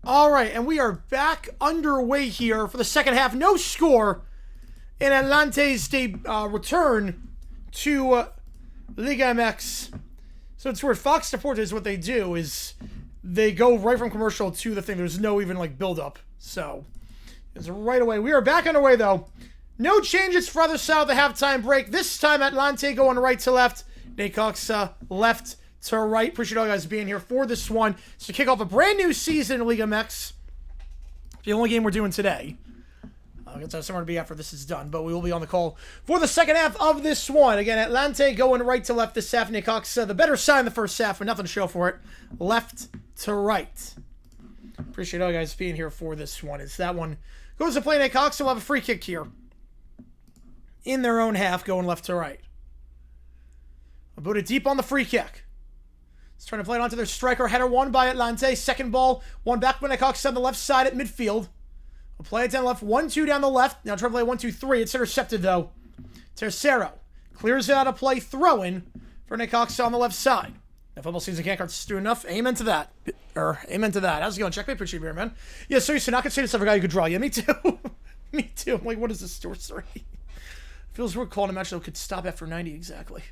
All right, and we are back underway here for the second half. No score in Atlante's return to Liga MX. So it's where Fox Sports is what they do is they go right from commercial to the thing. There's no even like build up. So it's right away. We are back underway though. No changes for other side of the halftime break. This time Atlante going right to left. Necaxa left to right. Appreciate all you guys being here for this one. So to kick off a brand new season in Liga MX. The only game we're doing today. I'll get somewhere to be after this is done, but we will be on the call for the second half of this one. Again, Atlante going right to left this half. Necaxa, the better side in the first half, but nothing to show for it. Left to right. Appreciate all you guys being here for this one. As that one goes to play, Necaxa will have a free kick here. In their own half, going left to right. Abuda deep on the free kick. He's trying to play it onto their striker. Header won by Atlante. Second ball, one back by Necaxa on the left side at midfield. We'll play it down the left. 1-2 down the left. Now try to play 1-2-3. It's intercepted though. Tercero clears it out of play. Throw in for Necaxa on the left side. The football season can't do enough. Amen to that. Amen to that. How's it going? Checkmate. Appreciate you, man. Yeah, seriously, not gonna say this other guy you could draw. Yeah, me too. Me too. I'm like, what is this story? Feels weird calling a match that could stop after 90 exactly.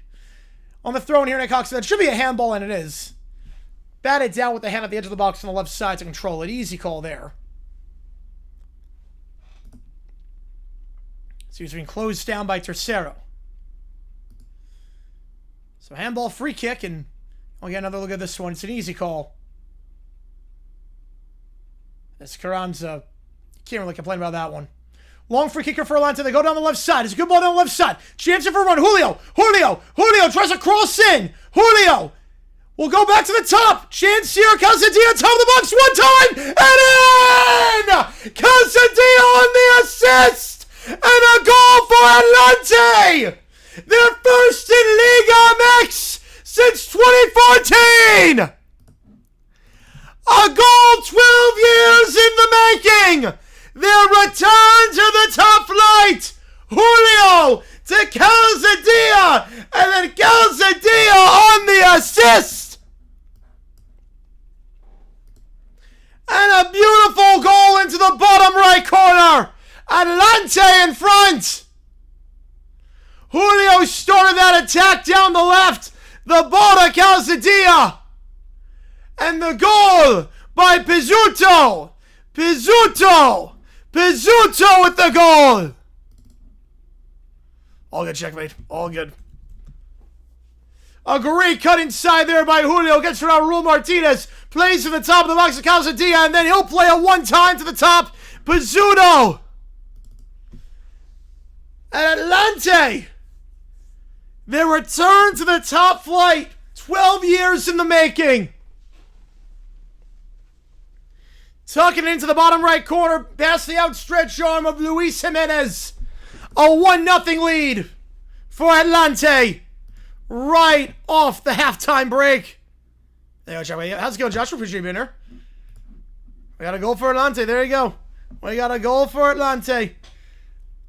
On the throw in here, Necaxa, that should be a handball, and it is. Bat it down with the hand at the edge of the box on the left side to control it. Easy call there. So he's being closed down by Tercero. So handball, free kick, and we'll get another look at this one. It's an easy call. Esperanza, can't really complain about that one. Long free kicker for Atlante. They go down the left side. It's a good ball down the left side. Chance for a run. Julio tries to cross in. Julio will go back to the top. Chance here. Calzadilla top of the box one time. And in! Calzadilla on the assist. And a goal for Atlante. Their first in Liga MX since 2014. A goal 12 years in the making. Their return to the top flight. Julio to Calzadilla. And then Calzadilla on the assist. And a beautiful goal into the bottom right corner. Atlante in front. Julio started that attack down the left. The ball to Calzadilla. And the goal by Pizzuto. Pizzuto with the goal. All good, checkmate. All good. A great cut inside there by Julio. Gets around Raul Martinez. Plays to the top of the box of Calzadilla. And then he'll play a one-time to the top. Pizzuto. And Atlante. Their return to the top flight. 12 years in the making. Tucking it into the bottom right corner, past the outstretched arm of Luis Jimenez. A 1-0 lead for Atlante. Right off the halftime break. There you go, Josh. How's it going, Josh? Appreciate you being here. We got a goal for Atlante. There you go. We got a goal for Atlante.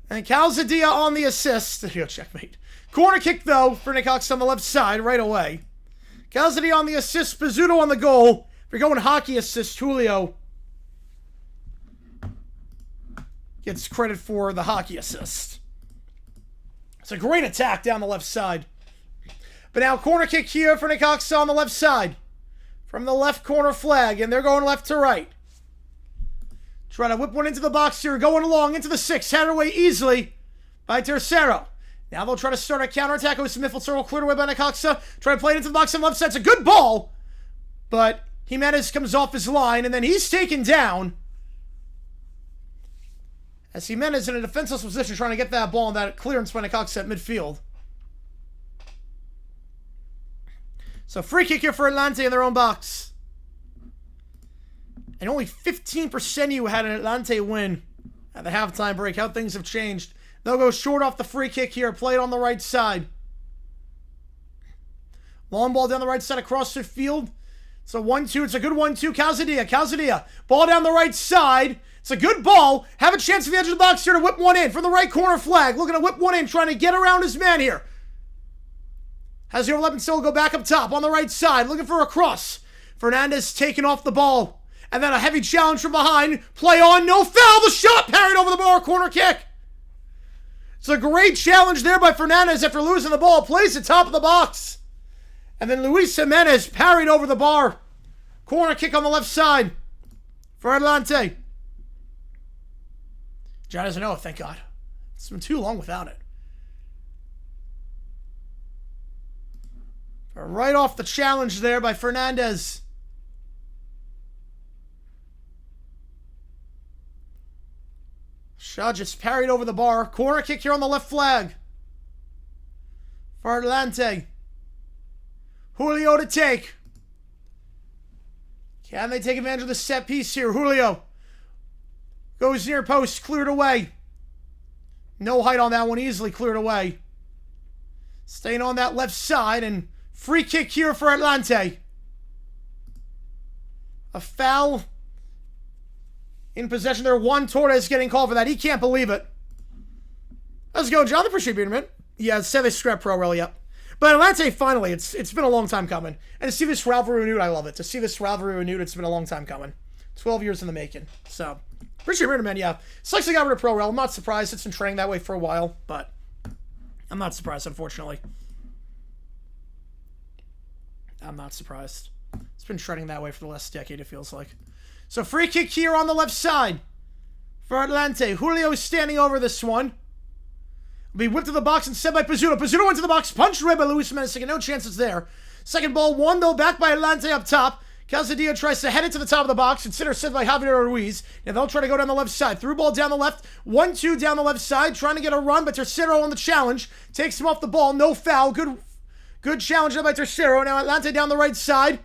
And Calzadilla on the assist. There you go, checkmate. Corner kick, though, for Necaxa on the left side right away. Calzadilla on the assist. Pizzuto on the goal. If you're going hockey assist, Julio gets credit for the hockey assist. It's a great attack down the left side. But now corner kick here for Necaxa on the left side. From the left corner flag. And they're going left to right. Try to whip one into the box here. Going along into the 6. Headed away easily by Tercero. Now they'll try to start a counterattack with some midfield circle cleared away by Necaxa. Try to play it into the box on the left side. It's a good ball. But Jimenez comes off his line. And then he's taken down. As Jimenez in a defenseless position trying to get that ball and that clearance by Necaxa at midfield. So free kick here for Atlante in their own box. And only 15% of you had an Atlante win at the halftime break. How things have changed. They'll go short off the free kick here. Play it on the right side. Long ball down the right side across the field. It's a 1-2. It's a good 1-2. Calzadilla. Ball down the right side. It's a good ball. Have a chance at the edge of the box here to whip one in from the right corner flag. Looking to whip one in, trying to get around his man here. Has the overlap and still go back up top on the right side. Looking for a cross. Fernandez taking off the ball. And then a heavy challenge from behind. Play on, no foul. The shot parried over the bar. Corner kick. It's a great challenge there by Fernandez after losing the ball. Plays at top of the box. And then Luis Jimenez parried over the bar. Corner kick on the left side for Atlante. John doesn't know it, thank God. It's been too long without it. Right off the challenge there by Fernandez. Shot just parried over the bar. Corner kick here on the left flag for Atlante. Julio to take. Can they take advantage of the set piece here? Julio goes near post, cleared away. No height on that one, easily cleared away. Staying on that left side, and free kick here for Atlante. A foul in possession there. Juan Torres getting called for that. He can't believe it. Let's go, John. Appreciate being here, man. Yeah, say they scrap pro rally up. But Atlante, finally, it's been a long time coming. And to see this rivalry renewed, I love it. To see this rivalry renewed, it's been a long time coming. 12 years in the making. So, appreciate being here, man. Yeah. Sucks they got rid of pro rel. I'm not surprised. It's been trending that way for a while. But I'm not surprised, unfortunately. I'm not surprised. It's been trending that way for the last decade, it feels like. So, free kick here on the left side for Atlante. Julio is standing over this one. Be whipped to the box and set by Pizzuto. Pizzuto went to the box, punched away by Luis Jimenez. No chances there. Second ball, one though, back by Atlante up top. Calzadilla tries to head it to the top of the box. Consider set by Javier Ruiz. And they'll try to go down the left side. Through ball down the left. 1-2 down the left side. Trying to get a run, but Tercero on the challenge. Takes him off the ball. No foul. Good challenge by Tercero. Now Atlante down the right side.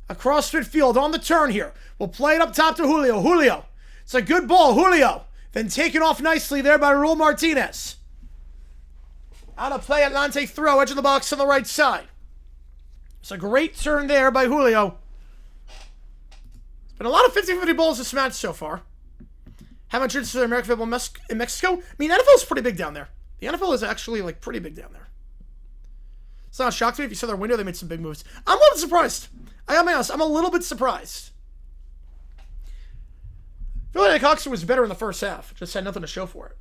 Across midfield on the turn here. We'll play it up top to Julio. Julio. It's a good ball. Julio. Then taken off nicely there by Raul Martinez. Out of play, Atlante throw, edge of the box on the right side. It's a great turn there by Julio. It's been a lot of 50-50 balls this match so far. Haven't trips to the American football in Mexico. I mean, NFL is pretty big down there. The NFL is actually, like, pretty big down there. It's not a shock to me. If you saw their window, they made some big moves. I'm a little bit surprised. I gotta be honest, I'm a little bit surprised. I feel like Necaxa was better in the first half. Just had nothing to show for it.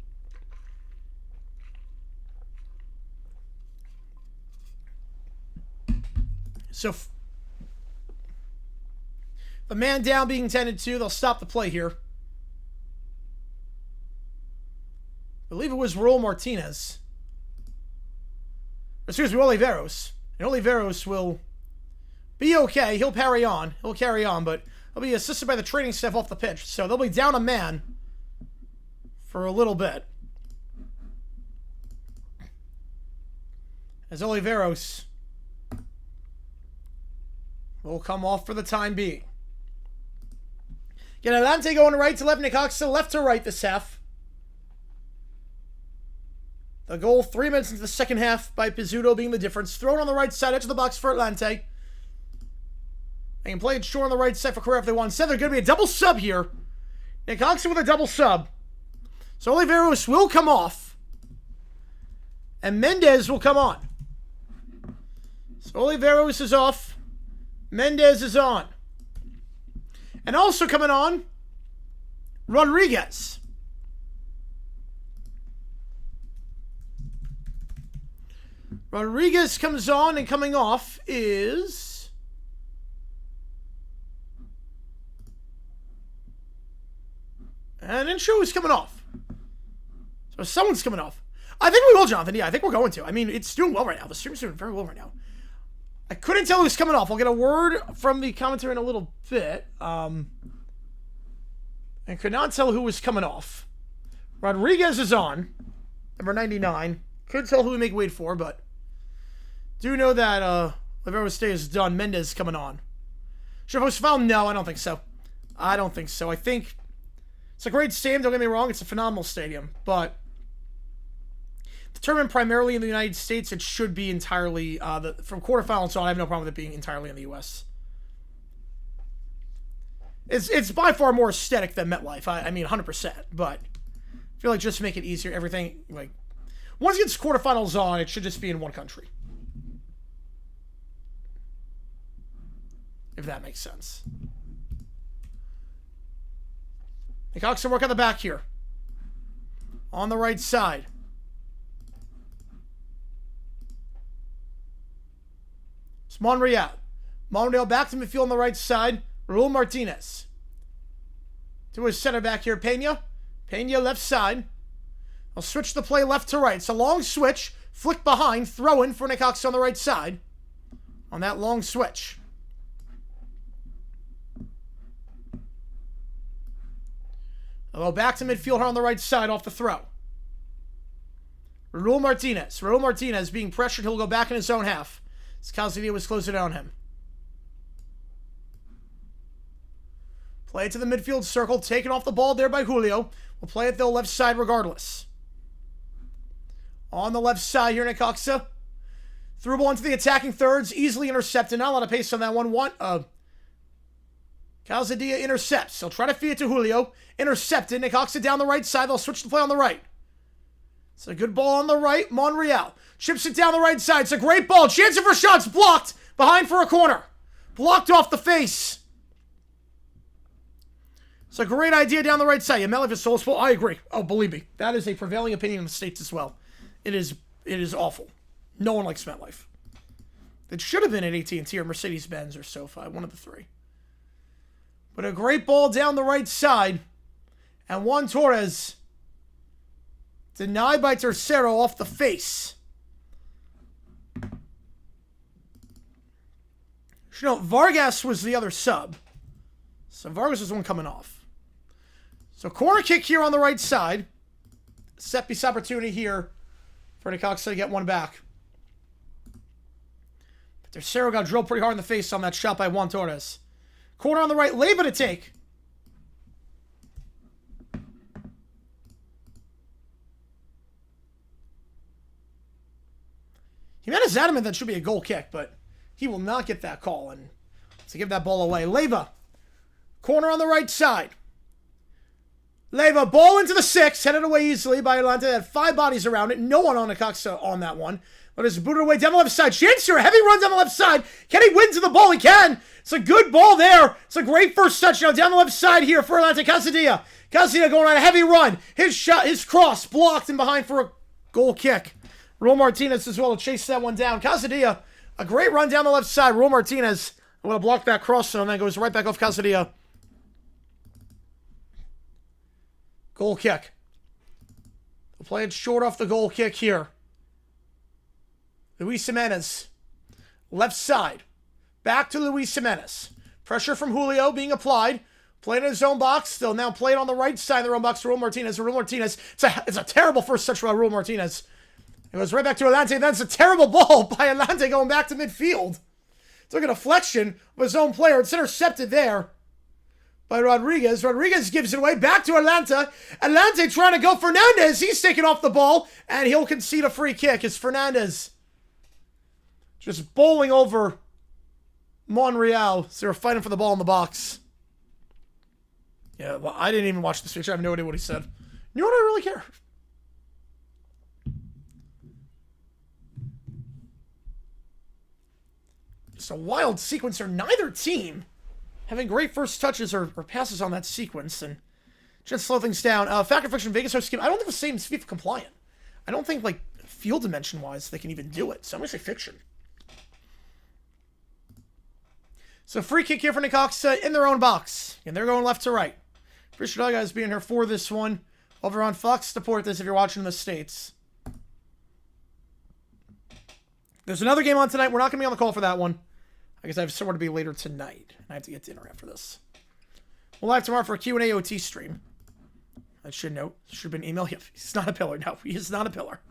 So, the man down being tended to, they'll stop the play here. I believe it was Raul Martinez. Excuse me, Oliveros. And Oliveros will be okay. He'll carry on. But he'll be assisted by the training staff off the pitch. So they'll be down a man for a little bit. As Oliveros will come off for the time being. Get Atlante going right to left, Necaxa left to right this half. The goal 3 minutes into the second half by Pizzuto being the difference. Thrown on the right side, edge of the box for Atlante. They can play it short on the right side for Carrera if they want. Instead, they're going to be a double sub here. Necaxa with a double sub. So Oliveros will come off. And Mendez will come on. So Oliveros is off. Mendez is on. And also coming on, Rodriguez. Rodriguez comes on, and coming off is and Inshu is coming off. So someone's coming off. I think we will, Jonathan. Yeah, I think we're going to. I mean, it's doing well right now. The stream's doing very well right now. I couldn't tell who's coming off. I'll get a word from the commentary in a little bit. I could not tell who was coming off. Rodriguez is on. Number 99. Couldn't tell who we make wait for, but do know that Oliveros Stay is done. Mendez coming on. Should I post foul? No, I don't think so. I think it's a great stadium, don't get me wrong. It's a phenomenal stadium, but determined primarily in the United States, it should be entirely, from quarterfinals on, I have no problem with it being entirely in the U.S. It's by far more aesthetic than MetLife. I mean, 100%, but I feel like just to make it easier, everything, like, once it gets quarterfinals on, it should just be in one country. If that makes sense. Necaxa work on the back here. On the right side. It's Monreal. Monreal back to midfield on the right side. Raul Martinez. To his center back here, Pena. Pena left side. I'll switch the play left to right. It's a long switch. Flick behind. Throw in for Necaxa on the right side. On that long switch. I'll go back to midfield here on the right side off the throw. Raul Martinez. Raul Martinez being pressured. He'll go back in his own half. As Calzadilla was closing in on him. Play it to the midfield circle. Taken off the ball there by Julio. We'll play it the left side regardless. On the left side here, Necaxa. Through ball into the attacking thirds. Easily intercepted. Not a lot of pace on that one. Calzadilla intercepts. He'll try to feed it to Julio. Intercepted. Necaxa down the right side. They'll switch the play on the right. It's a good ball on the right. Monreal chips it down the right side. It's a great ball. Chance for shots. Blocked. Behind for a corner. Blocked off the face. It's a great idea down the right side. Yamel, if it's so small, I agree. Oh, believe me. That is a prevailing opinion in the States as well. It is awful. No one likes MetLife. It should have been at AT&T or Mercedes-Benz or SoFi. One of the three. But a great ball down the right side. And Juan Torres denied by Tercero off the face. You know, Vargas was the other sub. So Vargas was the one coming off. So corner kick here on the right side. Set piece opportunity here for Necaxa to get one back. But Tercero got drilled pretty hard in the face on that shot by Juan Torres. Corner on the right, Leiva to take. Jimenez adamant that should be a goal kick, but he will not get that call and to give that ball away. Leiva. Corner on the right side. Leiva, ball into the 6, headed away easily by Atlante. Had 5 bodies around it. No one on Necaxa on that one. But it's booted away down the left side. Chance here, a heavy run down the left side. Can he win to the ball? He can. It's a good ball there. It's a great first touchdown down the left side here for Atlante. Calzadilla. Calzadilla going on a heavy run. His shot, his cross blocked and behind for a goal kick. Raul Martinez as well to chase that one down. Calzadilla, a great run down the left side. Raul Martinez will block that cross and then goes right back off Calzadilla. Goal kick. We'll play it short off the goal kick here. Luis Jimenez. Left side. Back to Luis Jimenez. Pressure from Julio being applied. Played in his own box. Still now played on the right side of their own box. Raul Martinez. Raul Martinez. It's a terrible first touch by Raul Martinez. It goes right back to Atlante. Then it's a terrible ball by Atlante going back to midfield. Took a deflection of his own player. It's intercepted there by Rodriguez. Rodriguez gives it away back to Atlante. Atlante trying to go Fernandez. He's taking off the ball, and he'll concede a free kick. It's Fernandez just bowling over Monreal. So they're fighting for the ball in the box. Yeah, well, I didn't even watch this picture. I have no idea what he said. You know what? I really care. Just a wild sequencer. Neither team having great first touches or passes on that sequence, and just slow things down. Factor Fiction Vegas host scheme. I don't think the same is FIFA compliant. I don't think, like, field dimension wise they can even do it. So I'm gonna say Fiction. So free kick here for Necaxa in their own box, and they're going left to right. Appreciate all you guys being here for this one over on Fox. Support this if you're watching in the States. There's another game on tonight. We're not gonna be on the call for that one. I guess I have somewhere to be later tonight. I have to get dinner after this. We'll live tomorrow for a Q&A OT stream. I should note. Should have been email. Yep, he's not a pillar. No, he is not a pillar.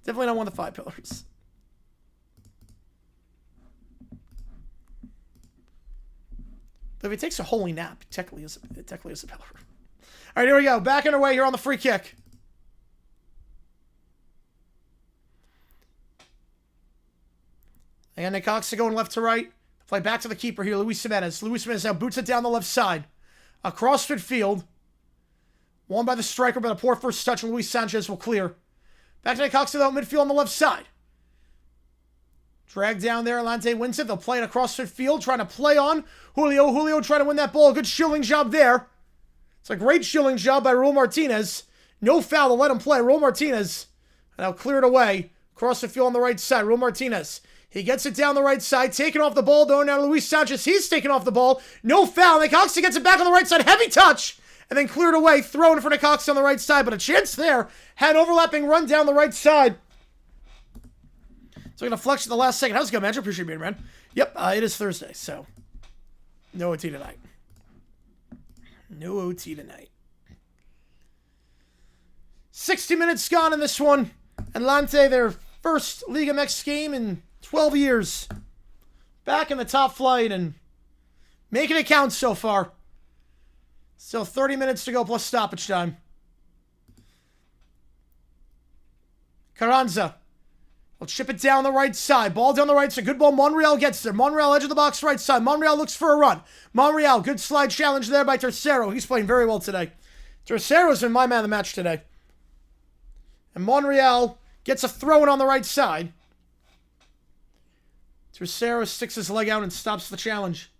Definitely not one of the 5 pillars. But if he takes a holy nap, it technically is a pillar. All right, here we go. Back underway here on the free kick. And Necaxa going left to right. Play back to the keeper here, Luis Jimenez. Luis Jimenez now boots it down the left side. Across midfield. Won by the striker, but a poor first touch, and Luis Sanchez will clear. Back to Necaxa, though, midfield on the left side. Drag down there, Atlante wins it. They'll play it across midfield, trying to play on Julio. Julio trying to win that ball. Good shielding job there. It's a great shielding job by Raul Martinez. No foul to let him play. Raul Martinez now cleared away. Across the field on the right side. Raul Martinez. He gets it down the right side. Taking off the ball, though. Now Luis Sanchez. He's taking off the ball. No foul. Necaxa gets it back on the right side. Heavy touch. And then cleared away. Thrown for Necaxa on the right side. But a chance there. Had overlapping run down the right side. So going to flex at the last second. How's it going, man? I appreciate you being man. Yep, it is Thursday, so no OT tonight. No OT tonight. 60 minutes gone in this one. Atlante, their first Liga MX game in 12 years. Back in the top flight and making it count so far. Still 30 minutes to go plus stoppage time. Carranza. We'll chip it down the right side. Ball down the right side. Good ball. Monreal gets there. Monreal, edge of the box, right side. Monreal looks for a run. Monreal, good slide challenge there by Tercero. He's playing very well today. Tercero's been my man of the match today. And Monreal gets a throw-in on the right side. Tercero sticks his leg out and stops the challenge.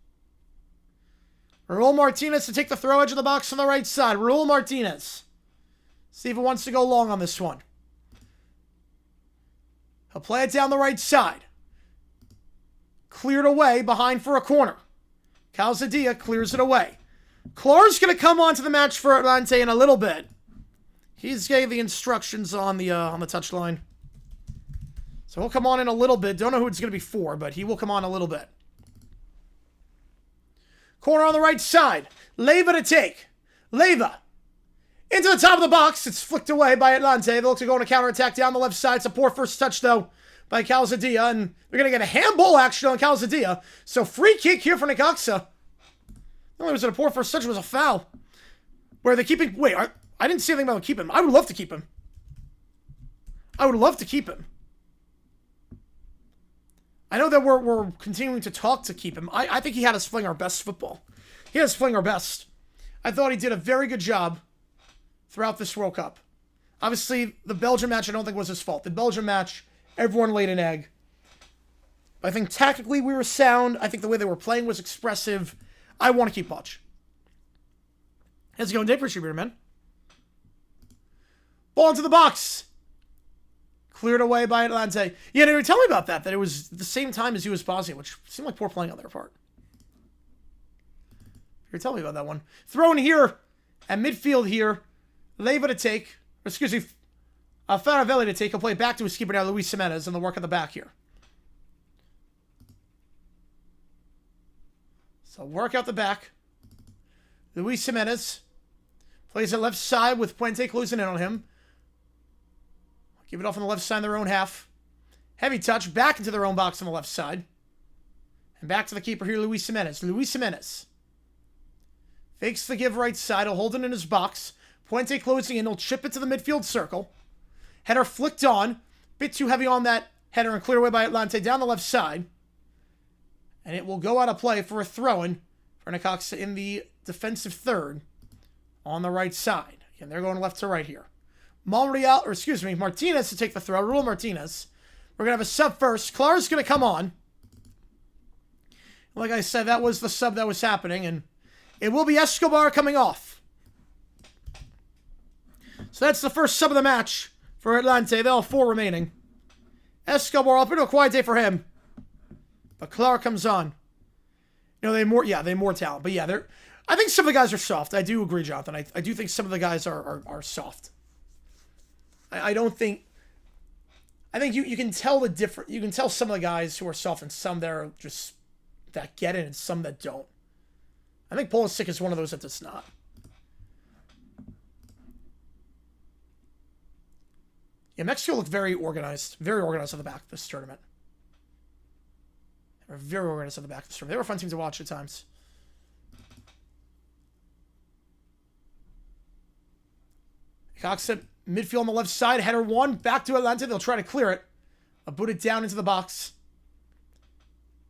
Raul Martinez to take the throw edge of the box on the right side. Raul Martinez. See if he wants to go long on this one. He'll play it down the right side. Cleared away behind for a corner. Calzadilla clears it away. Clark's going to come onto the match for Atlante in a little bit. He's gave the instructions on the touchline. So he'll come on in a little bit. Don't know who it's going to be for, but he will come on a little bit. Corner on the right side. Leiva to take. Leiva. Into the top of the box. It's flicked away by Atlante. They look to go on a counterattack down the left side. It's a poor first touch, though, by Calzadilla. And they're going to get a handball action on Calzadilla. So free kick here for Necaxa. Not only was it a poor first touch, it was a foul. Where they're keeping... Wait, I didn't see anything about keeping him. I would love to keep him. I would love to keep him. I know that we're continuing to talk to keep him. I think he had us playing our best football. He had us playing our best. I thought he did a very good job throughout this World Cup. Obviously, the Belgium match I don't think was his fault. The Belgium match, everyone laid an egg. But I think tactically we were sound. I think the way they were playing was expressive. I want to keep Poch. How's it going, Dave? Appreciate it, man. Ball into the box. Cleared away by Atlante. Yeah, they were telling me about that it was the same time as US Bosnia, which seemed like poor playing on their part. You're telling me about that one. Thrown here at midfield here. Leiva to take. Excuse me. Faravelli to take. He'll play it back to his keeper now, Luis Jimenez, and they'll work at the back here. So work out the back. Luis Jimenez plays it left side with Puente closing in on him. Give it off on the left side in their own half. Heavy touch. Back into their own box on the left side. And back to the keeper here, Luis Jimenez. Luis Jimenez. Fakes the give right side. He'll hold it in his box. Puente closing in. He'll chip it to the midfield circle. Header flicked on. Bit too heavy on that header and cleared away by Atlante down the left side. And it will go out of play for a throw-in for Necaxa in the defensive third on the right side. And they're going left to right here. Martinez to take the throw. Raul Martinez. We're going to have a sub first. Clark's going to come on. Like I said, that was the sub that was happening. And it will be Escobar coming off. So that's the first sub of the match for Atlante. They'll have 4 remaining. Escobar, up into a quiet day for him. But Clark comes on. You know, they more talent. But yeah, I think some of the guys are soft. I do agree, Jonathan. I do think some of the guys are soft. I think you can tell the difference. You can tell some of the guys who are soft and some that are just that get it and some that don't. I think Pulisic is one of those that does not. Yeah, Mexico looked very organized on the back of this tournament. They were very organized on the back of this tournament. They were a fun team to watch at times. Necaxa midfield on the left side. Header 1. Back to Atlante. They'll try to clear it. I'll boot it down into the box.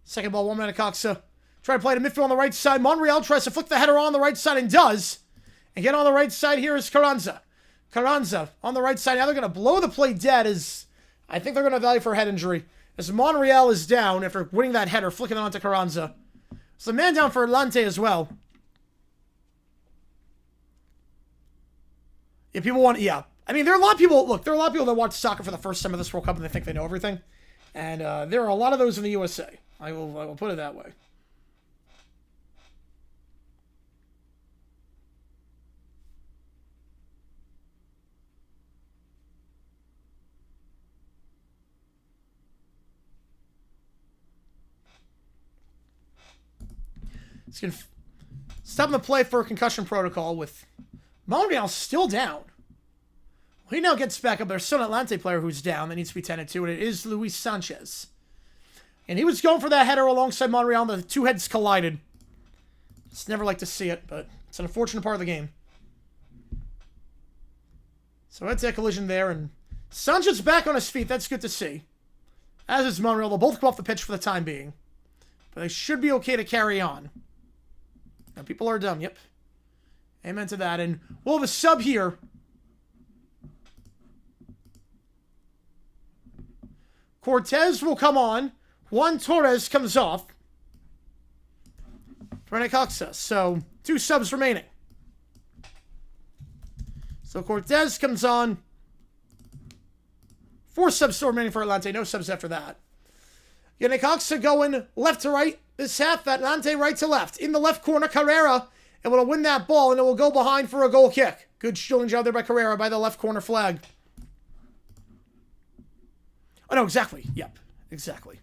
Second ball, 1 man Necaxa. Try to play to midfield on the right side. Monreal tries to flick the header on the right side and does. And get on the right side here is Carranza. Carranza on the right side. Now they're going to blow the play dead as I think they're going to value for a head injury. As Monreal is down after winning that header, flicking it onto Carranza. So the man down for Atlante as well. Yeah, people want, yeah. I mean, there are a lot of people, look, there are a lot of people that watch soccer for the first time of this World Cup and they think they know everything. And there are a lot of those in the USA. I will put it that way. It's going to stop the play for a concussion protocol with Monreal still down. He now gets back up. There's still an Atlante player who's down that needs to be tended to, and it is Luis Sanchez. And he was going for that header alongside Monreal, and the two heads collided. It's never like to see it, but it's an unfortunate part of the game. So it's a collision there, and Sanchez back on his feet. That's good to see. As is Monreal. They'll both come off the pitch for the time being. But they should be okay to carry on. Now, people are dumb. Yep. Amen to that. And we'll have a sub here. Cortez will come on. Juan Torres comes off for Necaxa. So, 2 subs remaining. So, Cortez comes on. 4 subs still remaining for Atlante. No subs after that. Yeah, Necaxa going left to right this half. Atlante right to left. In the left corner, Carrera. And will win that ball, and it will go behind for a goal kick. Good shielding job there by Carrera by the left corner flag. Oh, no, exactly. Yep, exactly.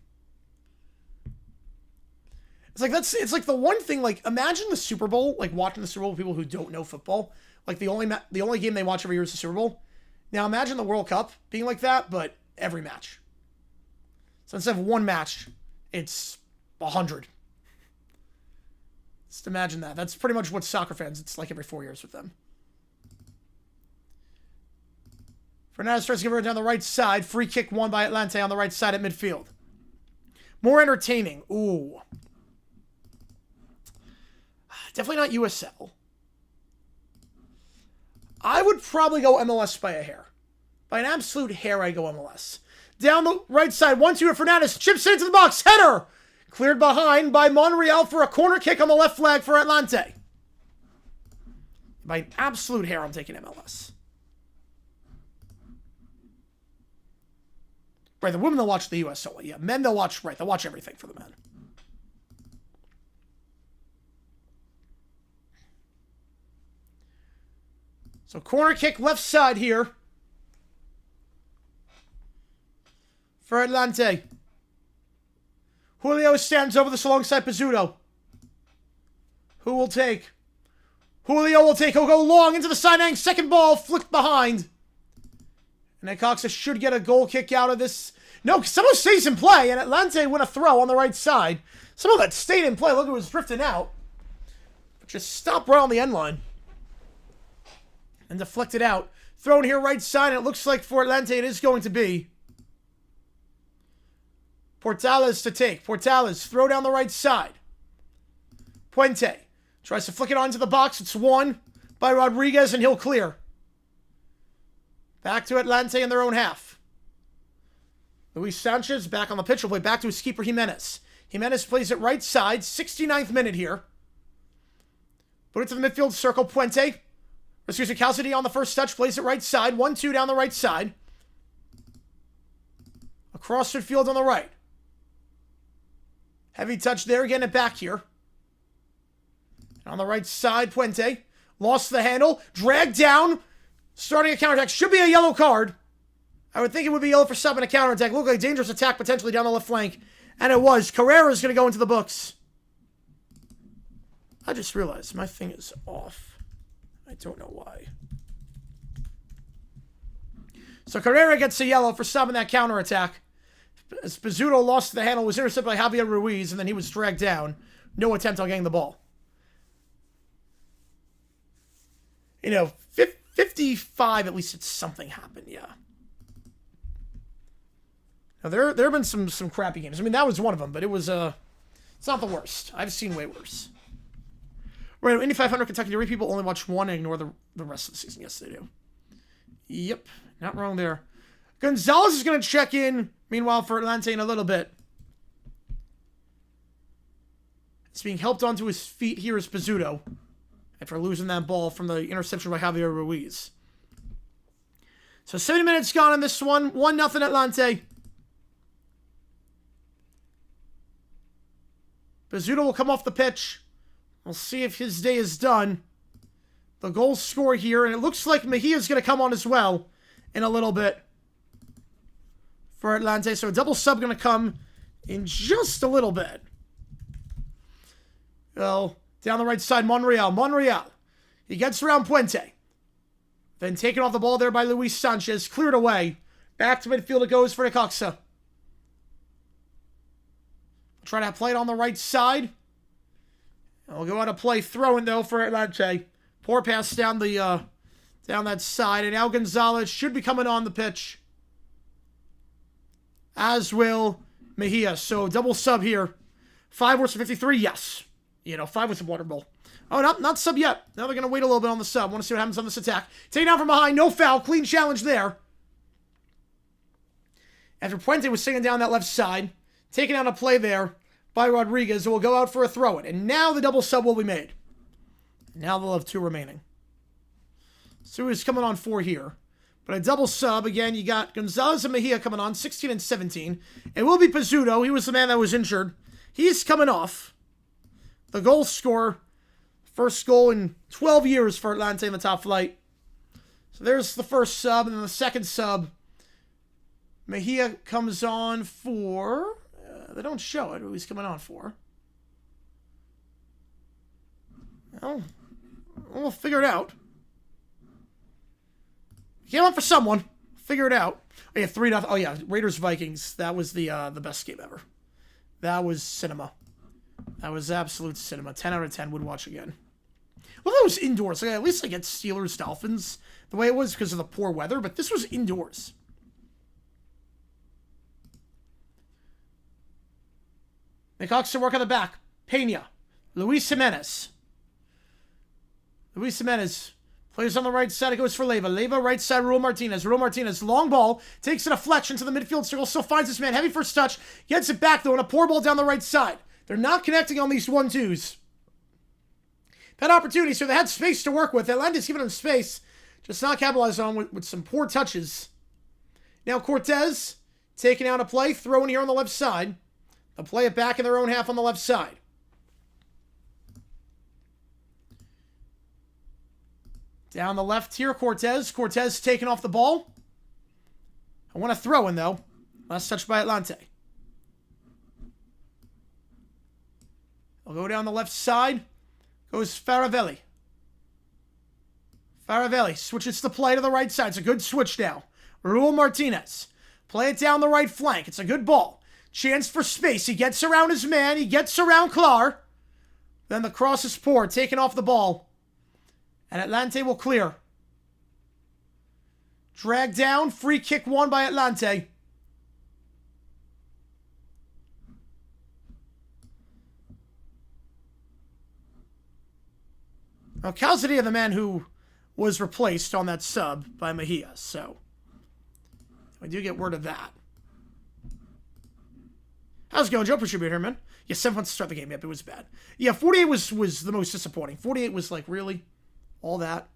It's like the one thing, like, imagine the Super Bowl, like, watching the Super Bowl with people who don't know football. Like, the only game they watch every year is the Super Bowl. Now, imagine the World Cup being like that, but every match. So instead of one match, it's 100. Just imagine that. That's pretty much what soccer fans, it's like every 4 years with them. Fernandez starts to give it down the right side. Free kick won by Atlante on the right side at midfield. More entertaining. Ooh. Definitely not USL. I would probably go MLS by a hair. By an absolute hair, I go MLS. Down the right side. 1-2 to Fernandez. Chips into the box. Header. Cleared behind by Monreal for a corner kick on the left flag for Atlante. By an absolute hair, I'm taking MLS. Right, the women, they'll watch the US only. Yeah, men, they'll watch everything for the men. So corner kick left side here for Atlante. Julio stands over this alongside Pizzuto. Who will take? Julio will take. He'll go long into the side angle. Second ball flicked behind. And Necaxa should get a goal kick out of this. No, someone stays in play, and Atlante win a throw on the right side. Someone that stayed in play. Look, it was drifting out. But just stop right on the end line. And deflected out. Thrown here right side, and it looks like for Atlante it is going to be Portales to take. Portales, throw down the right side. Puente tries to flick it onto the box. It's won by Rodriguez, and he'll clear. Back to Atlante in their own half. Luis Sanchez back on the pitch. Will play back to his keeper, Jimenez. Jimenez plays it right side. 69th minute here. Put it to the midfield circle. Puente. Excuse me, Calzadi on the first touch. Plays it right side. 1-2 down the right side. Across midfield on the right. Heavy touch there. Getting it back here. And on the right side, Puente. Lost the handle. Dragged down. Starting a counterattack. Should be a yellow card. I would think it would be yellow for stopping a counterattack. Looked like a dangerous attack potentially down the left flank. And it was. Carrera's going to go into the books. I just realized my thing is off. I don't know why. So Carrera gets a yellow for stopping that counterattack. As Pizzuto lost the handle, was intercepted by Javier Ruiz, and then he was dragged down. No attempt on getting the ball. You know, 55, at least it's something happened, yeah. Now, there have been some crappy games. I mean, that was one of them, but it was, it's not the worst. I've seen way worse. Right, Indy 500 Kentucky Derby people only watch one and ignore the rest of the season. Yes, they do. Yep, not wrong there. Gonzalez is going to check in, meanwhile, for Atlante in a little bit. It's being helped onto his feet. Here is Pizzuto after losing that ball from the interception by Javier Ruiz. So 70 minutes gone in this one. 1-0 Atlante. Pizzuto will come off the pitch. We'll see if his day is done. The goal score here, and it looks like Mejia's going to come on as well in a little bit for Atlante. So a double sub going to come in just a little bit. Well, down the right side, Monreal. Monreal. He gets around Puente. Then taken off the ball there by Luis Sanchez. Cleared away. Back to midfield it goes for Necaxa. Try to play it on the right side. We'll go out to play throwing though for Atlante. Poor pass down the down that side, and now Gonzalez should be coming on the pitch, as will Mejia. So double sub here. 5 versus 53. Yes, 5 with the water bowl. Oh, not sub yet. Now they're gonna wait a little bit on the sub. Want to see what happens on this attack. Taken down from behind. No foul. Clean challenge there. After Puente was singing down that left side. Taken out a play there by Rodriguez. It will go out for a throw-in. And now the double sub will be made. Now they'll have 2 remaining. So he's coming on 4 here. But a double sub, again, you got Gonzalez and Mejia coming on, 16 and 17. It will be Pizzuto. He was the man that was injured. He's coming off. The goal scorer. First goal in 12 years for Atlante in the top flight. So there's the first sub. And then the second sub. Mejia comes on for... they don't show it, who he's coming on for. Well, we'll figure it out. Came on for someone. Figure it out. Oh, yeah, 3-0. Oh, yeah, Raiders-Vikings. That was the best game ever. That was cinema. That was absolute cinema. 10 out of 10 would watch again. Well, that was indoors. Like, at least I get Steelers-Dolphins the way it was because of the poor weather, but this was indoors. Necaxa work on the back. Pena. Luis Jimenez. Luis Jimenez plays on the right side. It goes for Leyva. Leyva, right side, Raul Martinez. Raul Martinez, long ball. Takes a deflection to the midfield circle. Still finds this man. Heavy first touch. Gets it back, though, and a poor ball down the right side. They're not connecting on these 1-2s. Had opportunity, so they had space to work with. Atlante's giving them space. Just not capitalized on with some poor touches. Now Cortez taking out a play. Throwing here on the left side. They'll play it back in their own half on the left side. Down the left here, Cortez. Cortez taking off the ball. I want to throw in, though. Last touch by Atlante. I'll go down the left side. Goes Faravelli. Faravelli switches the play to the right side. It's a good switch now. Raul Martinez. Play it down the right flank. It's a good ball. Chance for space. He gets around his man. He gets around Clar. Then the cross is poor. Taking off the ball. And Atlante will clear. Drag down. Free kick won by Atlante. Now, Calzadilla, the man who was replaced on that sub by Mejia. So, I do get word of that. How's it going, Joe? Appreciate you being here, man. Yeah, 7 months to start the game. Yep, it was bad. Yeah, 48 was the most disappointing. 48 was like, really? All that?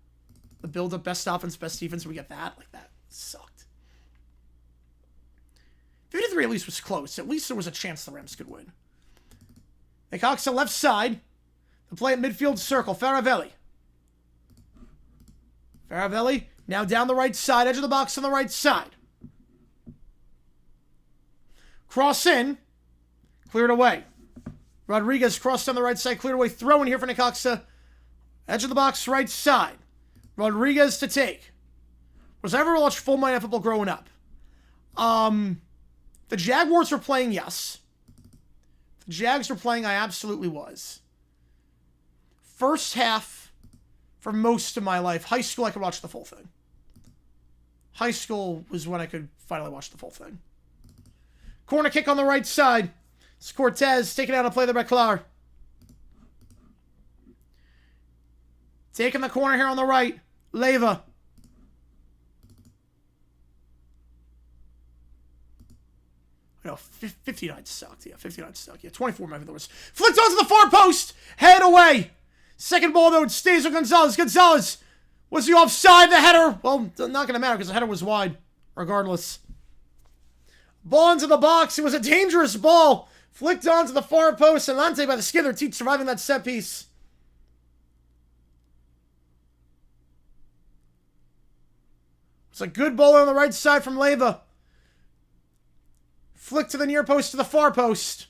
The build-up, best offense, best defense, we get that? Like, that sucked. 53 at least was close. At least there was a chance the Rams could win. Necaxa left side. The play at midfield circle. Faravelli. Faravelli now down the right side. Edge of the box on the right side. Cross in. Cleared away. Rodriguez crossed on the right side. Cleared away. Throw in here for Necaxa. Edge of the box right side. Rodriguez to take. Was I ever watched full Monday Night Football growing up? The Jaguars were playing, yes. The Jags were playing, I absolutely was. First half, for most of my life, high school, I could watch the full thing. High school was when I could finally watch the full thing. Corner kick on the right side. It's Cortez taking out a play there by Clar. Taking the corner here on the right. Leyva. No, 59 sucked. Yeah, 59 sucked. Yeah, 24 maybe there was. Flicked onto the far post. Head away. Second ball, though, it stays with Gonzalez. Gonzalez Was he offside? The header. Well, not going to matter because the header was wide, regardless. Ball into the box. It was a dangerous ball. Flicked onto the far post. Atlante by the skin of their teeth surviving that set piece. It's a good ball on the right side from Leyva. Flick to the near post to the far post.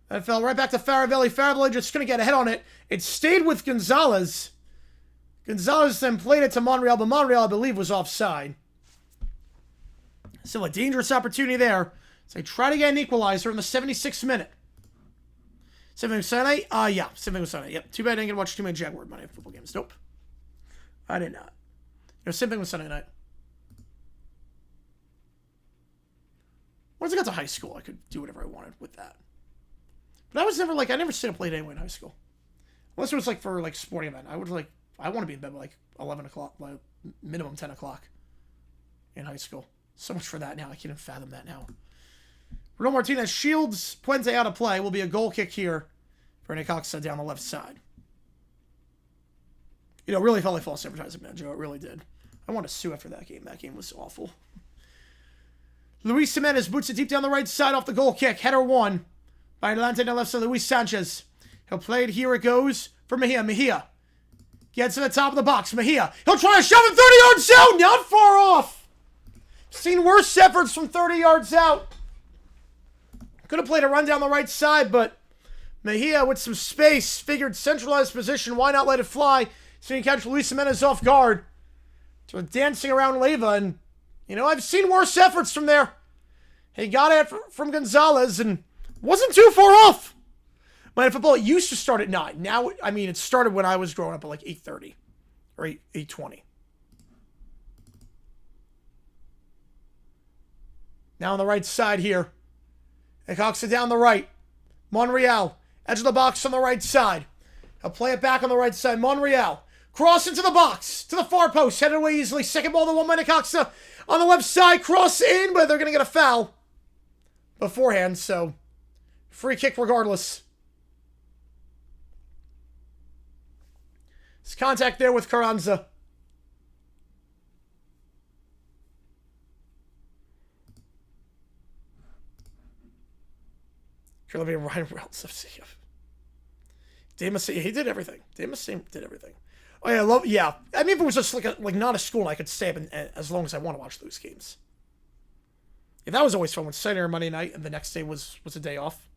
That fell right back to Faravelli. Faravelli just couldn't get a head on it. It stayed with Gonzalez. Gonzalez then played it to Monreal, but Monreal, I believe, was offside. Still a dangerous opportunity there. So they try to get an equalizer in the 76th minute. Something Sunday? Yeah, something Sunday. Yep. Too bad I didn't get to watch too many Jaguar Monday Night Football games. Nope. I did not. Something was Sunday night. Once I got to high school, I could do whatever I wanted with that. But I was never I never stayed up late anyway in high school. Unless it was for sporting event. I want to be in bed by 11 o'clock, minimum 10 o'clock in high school. So much for that now. I can't even fathom that now. Bruno Martinez shields Puente out of play. Will be a goal kick here for Necaxa down the left side. Really felt like false advertising, man, Joe. It really did. I want to sue after that game. That game was awful. Luis Jimenez boots it deep down the right side off the goal kick. Header won by Atlante on the left side. Luis Sanchez. He'll play it. Here it goes for Mejia. Mejia gets to the top of the box. Mejia. He'll try to shove it 30 yards out. Not far off. Seen worse efforts from 30 yards out. Could have played a run down the right side, but Mejia with some space. Figured centralized position. Why not let it fly? So you catch Luis Jimenez off guard. So dancing around Leyva, and I've seen worse efforts from there. He got it from Gonzalez and wasn't too far off. But football used to start at 9. Now, it started when I was growing up at 8:30 or 8:20. Now on the right side here. Necaxa down the right. Monreal, edge of the box on the right side. He'll play it back on the right side. Monreal. Cross into the box, to the far post, headed away easily. Second ball to one by Necaxa on the left side. Cross in, but they're going to get a foul beforehand, so free kick regardless. There's contact there with Carranza. Let me Ryan Reynolds. He did everything. Damas did everything. Oh yeah, if it was just not a school, I could stay up as long as I want to watch those games. Yeah, that was always fun when Saturday or Monday night and the next day was a day off.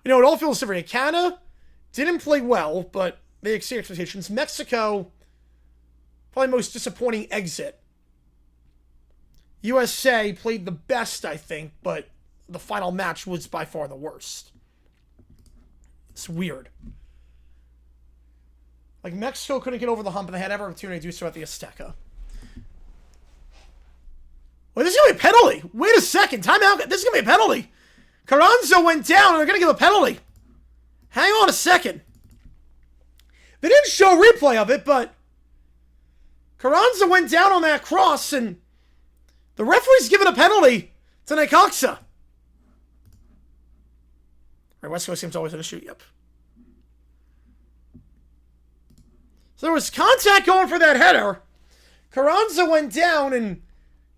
It all feels different. Canada didn't play well, but they exceeded expectations. Mexico, probably most disappointing exit. USA played the best, I think, but the final match was by far the worst. It's weird. Mexico couldn't get over the hump, and they had every opportunity to do so at the Azteca. Well, this is going to be a penalty. Wait a second. Time out. This is going to be a penalty. Carranza went down, and they're going to give a penalty. Hang on a second. They didn't show a replay of it, but Carranza went down on that cross, and the referee's given a penalty to Necaxa. All right, West Coast team's always going to shoot. Yep. So there was contact going for that header. Carranza went down, and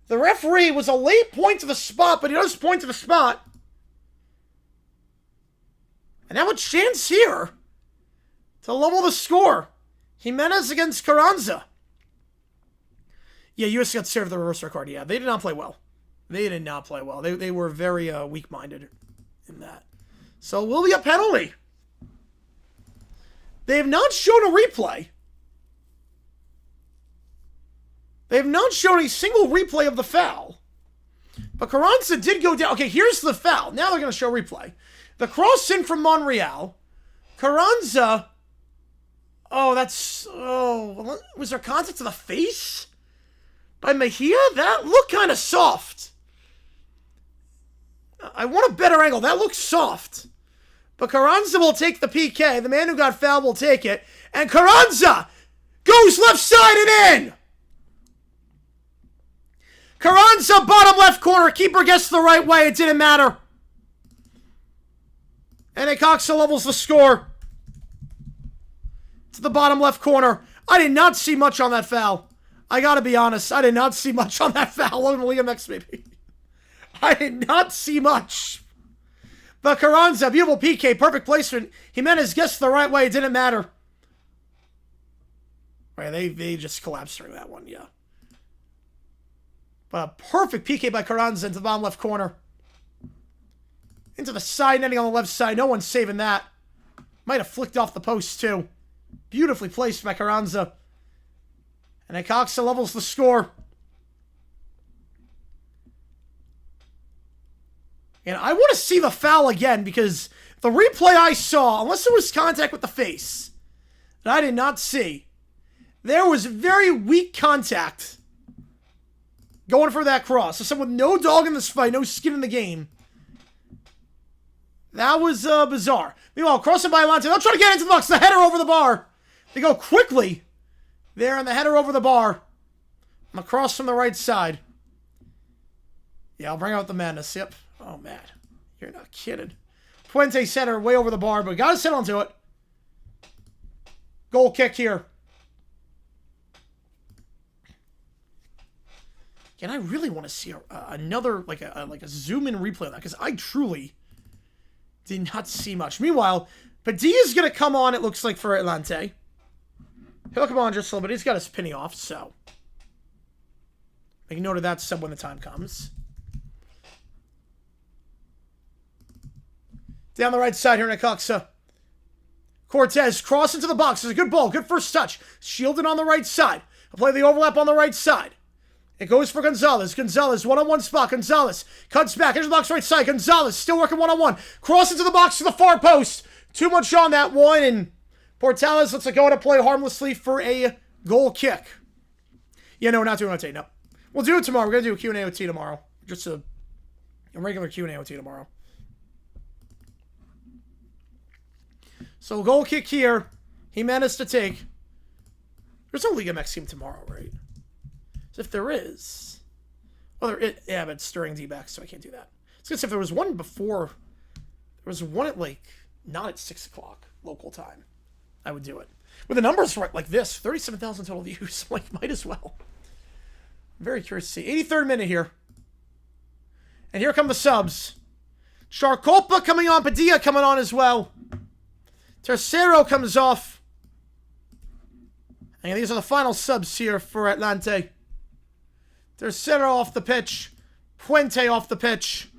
the referee was a late point to the spot, but he does point to the spot. And now a chance here to level the score. Jimenez against Carranza. Yeah, US got served the reverse card. Yeah, they did not play well. They did not play well. They were very weak-minded in that. So it will be a penalty. They have not shown a replay. They have not shown a single replay of the foul. But Carranza did go down. Okay, here's the foul. Now they're going to show replay. The cross in from Monreal. Carranza. Was there contact to the face by Mejia? That looked kind of soft. I want a better angle. That looks soft. But Carranza will take the PK. The man who got fouled will take it. And Carranza goes left side and in. Carranza, bottom left corner. Keeper gets the right way. It didn't matter. And Necaxa levels the score. to the bottom left corner. I did not see much on that foul. I gotta be honest. I did not see much on that foul. On the Liga MX, maybe. I did not see much. But Carranza, beautiful PK, perfect placement. Jimenez guessed the right way. It didn't matter. Right, they just collapsed during that one, yeah. But a perfect PK by Carranza into the bottom left corner. Into the side netting on the left side. No one's saving that. Might have flicked off the post, too. Beautifully placed by Carranza. And Necaxa levels the score. And I want to see the foul again because the replay I saw, unless there was contact with the face, that I did not see, there was very weak contact going for that cross. So someone with no dog in this fight, no skin in the game. That was bizarre. Meanwhile, crossing by Atlante. They'll try to get into the box. The header over the bar. They go quickly there on the header over the bar. Across from the right side. Yeah, I'll bring out the madness. Yep. Oh, man. You're not kidding. Puente center way over the bar, but got to sit onto it. Goal kick here. And I really want to see another, like a zoom-in replay of that, because I truly did not see much. Meanwhile, Padilla's going to come on, it looks like, for Atlante. He'll come on just a little bit. He's got his penny off, so make note of that sub when the time comes. Down the right side here, Necaxa. Cortez cross into the box. It's a good ball. Good first touch. Shielded on the right side. I'll play the overlap on the right side. It goes for Gonzalez. Gonzalez, one-on-one spot. Gonzalez cuts back into the box right side. Gonzalez still working one-on-one. Cross into the box to the far post. Too much on that one, and Portales lets it go to play harmlessly for a goal kick. Yeah, no, we're not doing OT, no. We'll do it tomorrow. We're going to do a Q&A OT tomorrow. Just a regular Q&A OT tomorrow. So goal kick here. Jimenez to take. There's no Liga MX team tomorrow, right? So if there is... Well, yeah, but it's during D-backs, so I can't do that. It's good if there was one before... There was one at, like, not at 6 o'clock local time. I would do it. With the numbers right like this, 37,000 total views. Like, might as well. I'm very curious to see. 83rd minute here. And here come the subs. Charcolpa coming on. Padilla coming on as well. Tercero comes off. And these are the final subs here for Atlante. Tercero off the pitch. Puente off the pitch.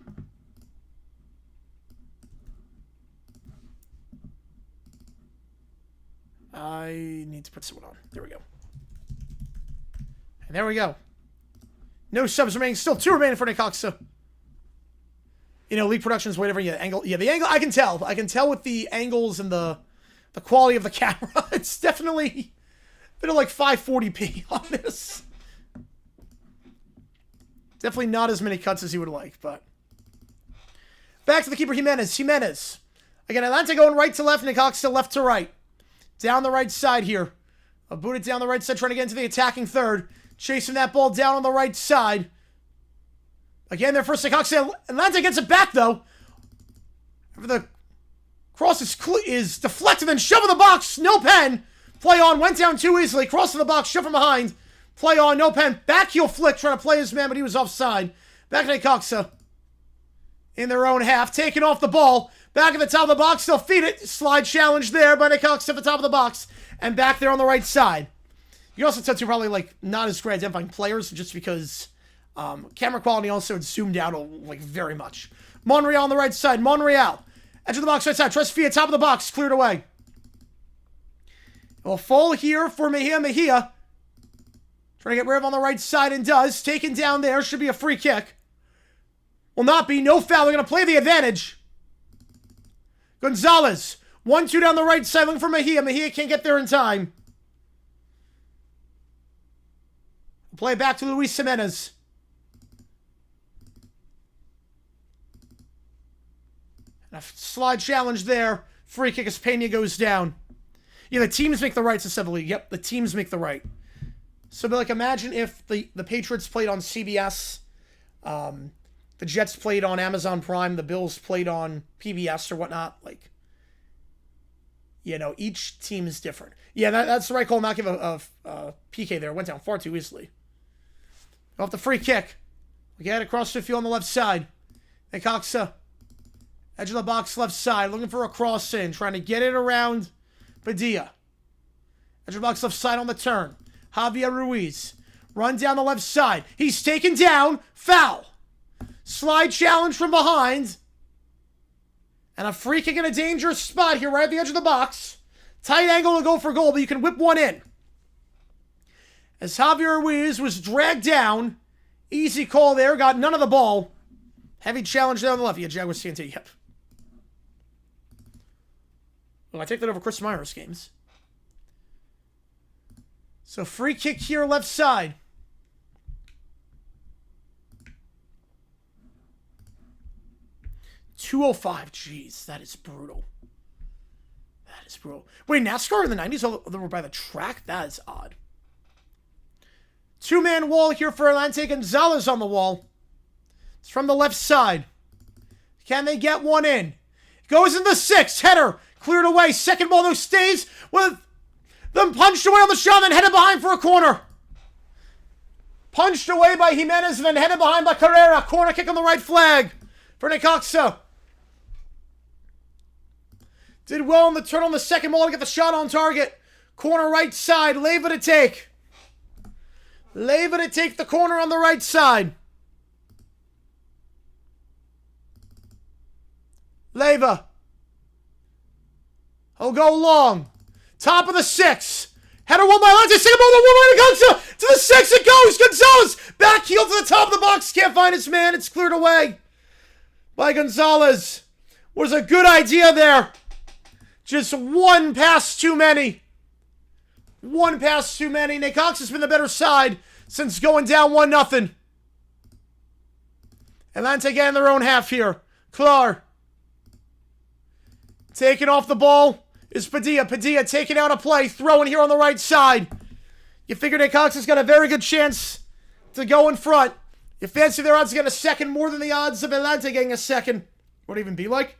I need to put someone on. There we go. And there we go. No subs remaining. Still 2 remaining for Necaxa. You know, League Productions, whatever. Yeah, angle. Yeah, the angle. I can tell. I can tell with the angles and the quality of the camera. It's definitely a bit of like 540p on this. Definitely not as many cuts as you would like, but back to the keeper, Jimenez. Jimenez. Again, Atlante going right to left, Necaxa left to right. Down the right side here. I'll boot it down the right side, trying to get into the attacking third. Chasing that ball down on the right side. Again, there for Necaxa. Atlante gets it back, though. The cross is deflected and shoved in the box. No pen. Play on. Went down too easily. Cross in the box. Shove from behind. Play on. No pen. Back heel flick. Trying to play his man, but he was offside. Back to Necaxa. In their own half. Taking off the ball. Back at the top of the box. They'll feed it. Slide challenge there by Necaxa at the top of the box. And back there on the right side. You also tend to probably like not as great identifying players just because camera quality also zoomed out like very much. Monreal on the right side. Monreal. Edge of the box right side. Tresfia top of the box. Cleared away. Will fall here for Mejia. Trying to get rid of on the right side and does. Taken down there. Should be a free kick. Will not be. No foul. They're going to play the advantage. Gonzalez. 1-2 down the right side. Looking for Mejia. Mejia can't get there in time. Play it back to Luis Jimenez. And a slide challenge there. Free kick as Pena goes down. Yeah, the teams make the rights instead of the league. Yep, the teams make the right. So, like, imagine if the Patriots played on CBS, the Jets played on Amazon Prime, the Bills played on PBS or whatnot. Like, You know, each team is different. Yeah, that's the right call. Not give a PK there. It went down far too easily. Off the free kick. We get it across the field on the left side. Necaxa. Edge of the box left side. Looking for a cross in. Trying to get it around Padilla. Edge of the box left side on the turn. Javier Ruiz. Run down the left side. He's taken down. Foul. Slide challenge from behind. And a free kick in a dangerous spot here right at the edge of the box. Tight angle to go for goal, but you can whip one in. As Javier Ruiz was dragged down. Easy call there. Got none of the ball. Heavy challenge there on the left. Yeah, Jaguars TNT. Yep. Well, I take that over Chris Myers games. So free kick here left side. .205. Jeez, that is brutal. That is brutal. Wait, NASCAR in the 90s they were by the track? That is odd. Two-man wall here for Atlante. Gonzalez on the wall. It's from the left side. Can they get one in? Goes in the 6. Header. Cleared away. Second ball, though, stays with them punched away on the shot and then headed behind for a corner. Punched away by Jimenez and then headed behind by Carrera. Corner kick on the right flag for Necaxa. Did well on the turn on the second ball to get the shot on target. Corner right side. Leiva to take. Leiva to take the corner on the right side. Leiva. He'll go long. Top of the 6. Header won by Atlante. Second ball, the 1 line Necaxa. To the 6 it goes. Gonzalez. Back heel to the top of the box. Can't find his man. It's cleared away by Gonzalez. Was a good idea there. Just one pass too many. One pass too many. Necaxa's been the better side since going down 1-0. Atlante getting their own half here. Clar. Taking off the ball is Padilla. Padilla taking out a play. Throwing here on the right side. You figure Necaxa's got a very good chance to go in front. You fancy their odds to get a second more than the odds of Atlante getting a second. What would it even be like?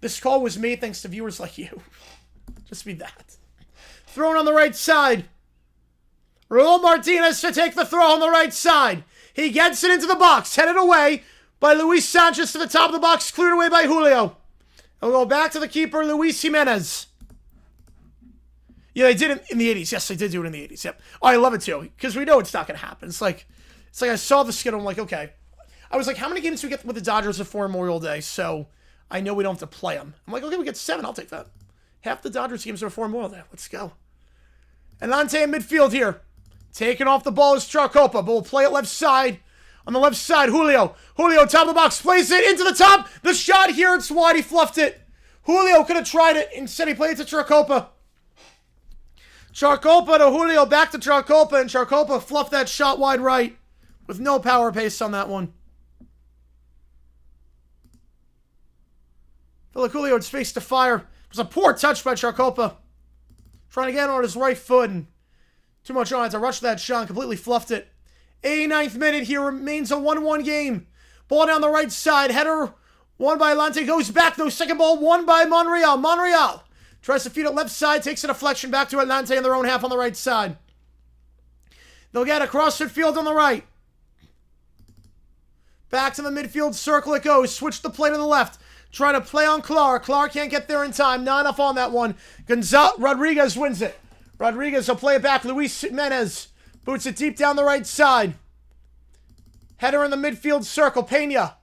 This call was made thanks to viewers like you. Just be that. Thrown on the right side. Raul Martinez to take the throw on the right side. He gets it into the box. Headed away by Luis Sanchez to the top of the box. Cleared away by Julio. He'll go back to the keeper, Luis Jimenez. Yeah, they did it in the 80s. Yes, they did do it in the 80s. Yep. Oh, I love it too. Because we know it's not going to happen. It's like I saw the schedule. I'm like, okay. I was like, how many games do we get with the Dodgers before Memorial Day? So I know we don't have to play them. I'm like, okay, we get 7. I'll take that. Half the Dodgers games are before Memorial Day. Let's go. Atlante in midfield here. Taking off the ball is Charcopa, but we'll play it left side. On the left side, Julio. Julio, top of the box, plays it into the top. The shot here, it's wide. He fluffed it. Julio could have tried it. Instead, he played it to Charcopa. Charcopa to Julio, back to Charcopa, and Charcopa fluffed that shot wide right with no power pace on that one. Feel like Julio had space to fire. It was a poor touch by Charcopa. Trying to get on his right foot and too much on it to rush that shot. Completely fluffed it. 89th minute here. Remains a 1-1 game. Ball down the right side. Header won by Atlante. Goes back though. Second ball won by Monreal. Monreal tries to feed it left side. Takes a deflection back to Atlante in their own half on the right side. They'll get across midfield on the right. Back to the midfield circle it goes. Switch the play to the left. Trying to play on Clar. Clar can't get there in time. Not enough on that one. Rodriguez wins it. Rodriguez will play it back. Luis Jimenez boots it deep down the right side. Header in the midfield circle. Pena.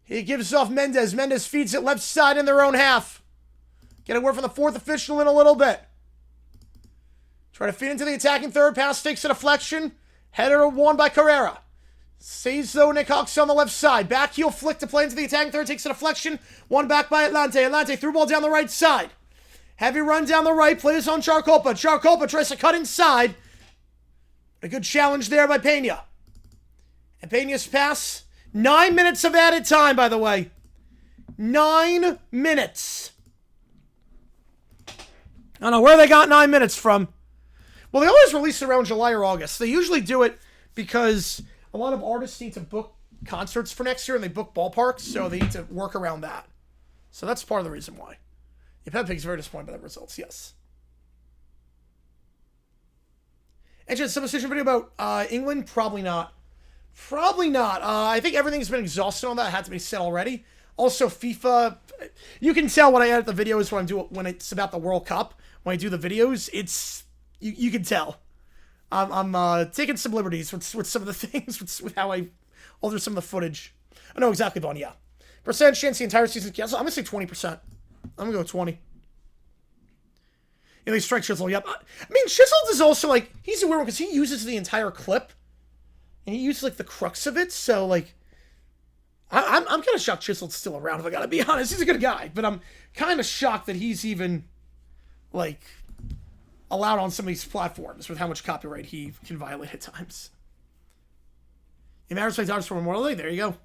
He gives off Mendez. Mendez feeds it left side in their own half. Get a word from the fourth official in a little bit. Try to feed into the attacking third. Pass takes a deflection. Header won by Carrera. Saves though Necaxa on the left side. Back heel flick to play into the attacking third. Takes a deflection. One back by Atlante. Atlante through ball down the right side. Heavy run down the right. Plays on Charcopa. Charcopa tries to cut inside. A good challenge there by Pena. And Pena's pass. 9 minutes of added time, by the way. 9 minutes. I don't know where they got 9 minutes from. Well, they always release it around July or August. They usually do it because a lot of artists need to book concerts for next year and they book ballparks, so they need to work around that. So that's part of the reason why. Yeah, Pepeg's very disappointed by the results, yes. And just some decision video about England? Probably not. Probably not. I think everything's been exhausted on that. It had to be said already. Also, FIFA, you can tell when I edit the videos when it's about the World Cup. When I do the videos, it's you can tell. I'm taking some liberties with some of the things with how I alter some of the footage. I know exactly, Vaughn. Yeah, percentage chance the entire season. Yeah, so I'm gonna say 20%. I'm gonna go 20. They strike Chisel. Yep. I mean, Chisel is also like he's a weird one because he uses the entire clip, and he uses like the crux of it. So like, I'm kind of shocked Chisel's still around. If I gotta be honest, he's a good guy, but I'm kind of shocked that he's even like allowed on some of these platforms with how much copyright he can violate at times. It matters by dollars for Memorial Day. There you go.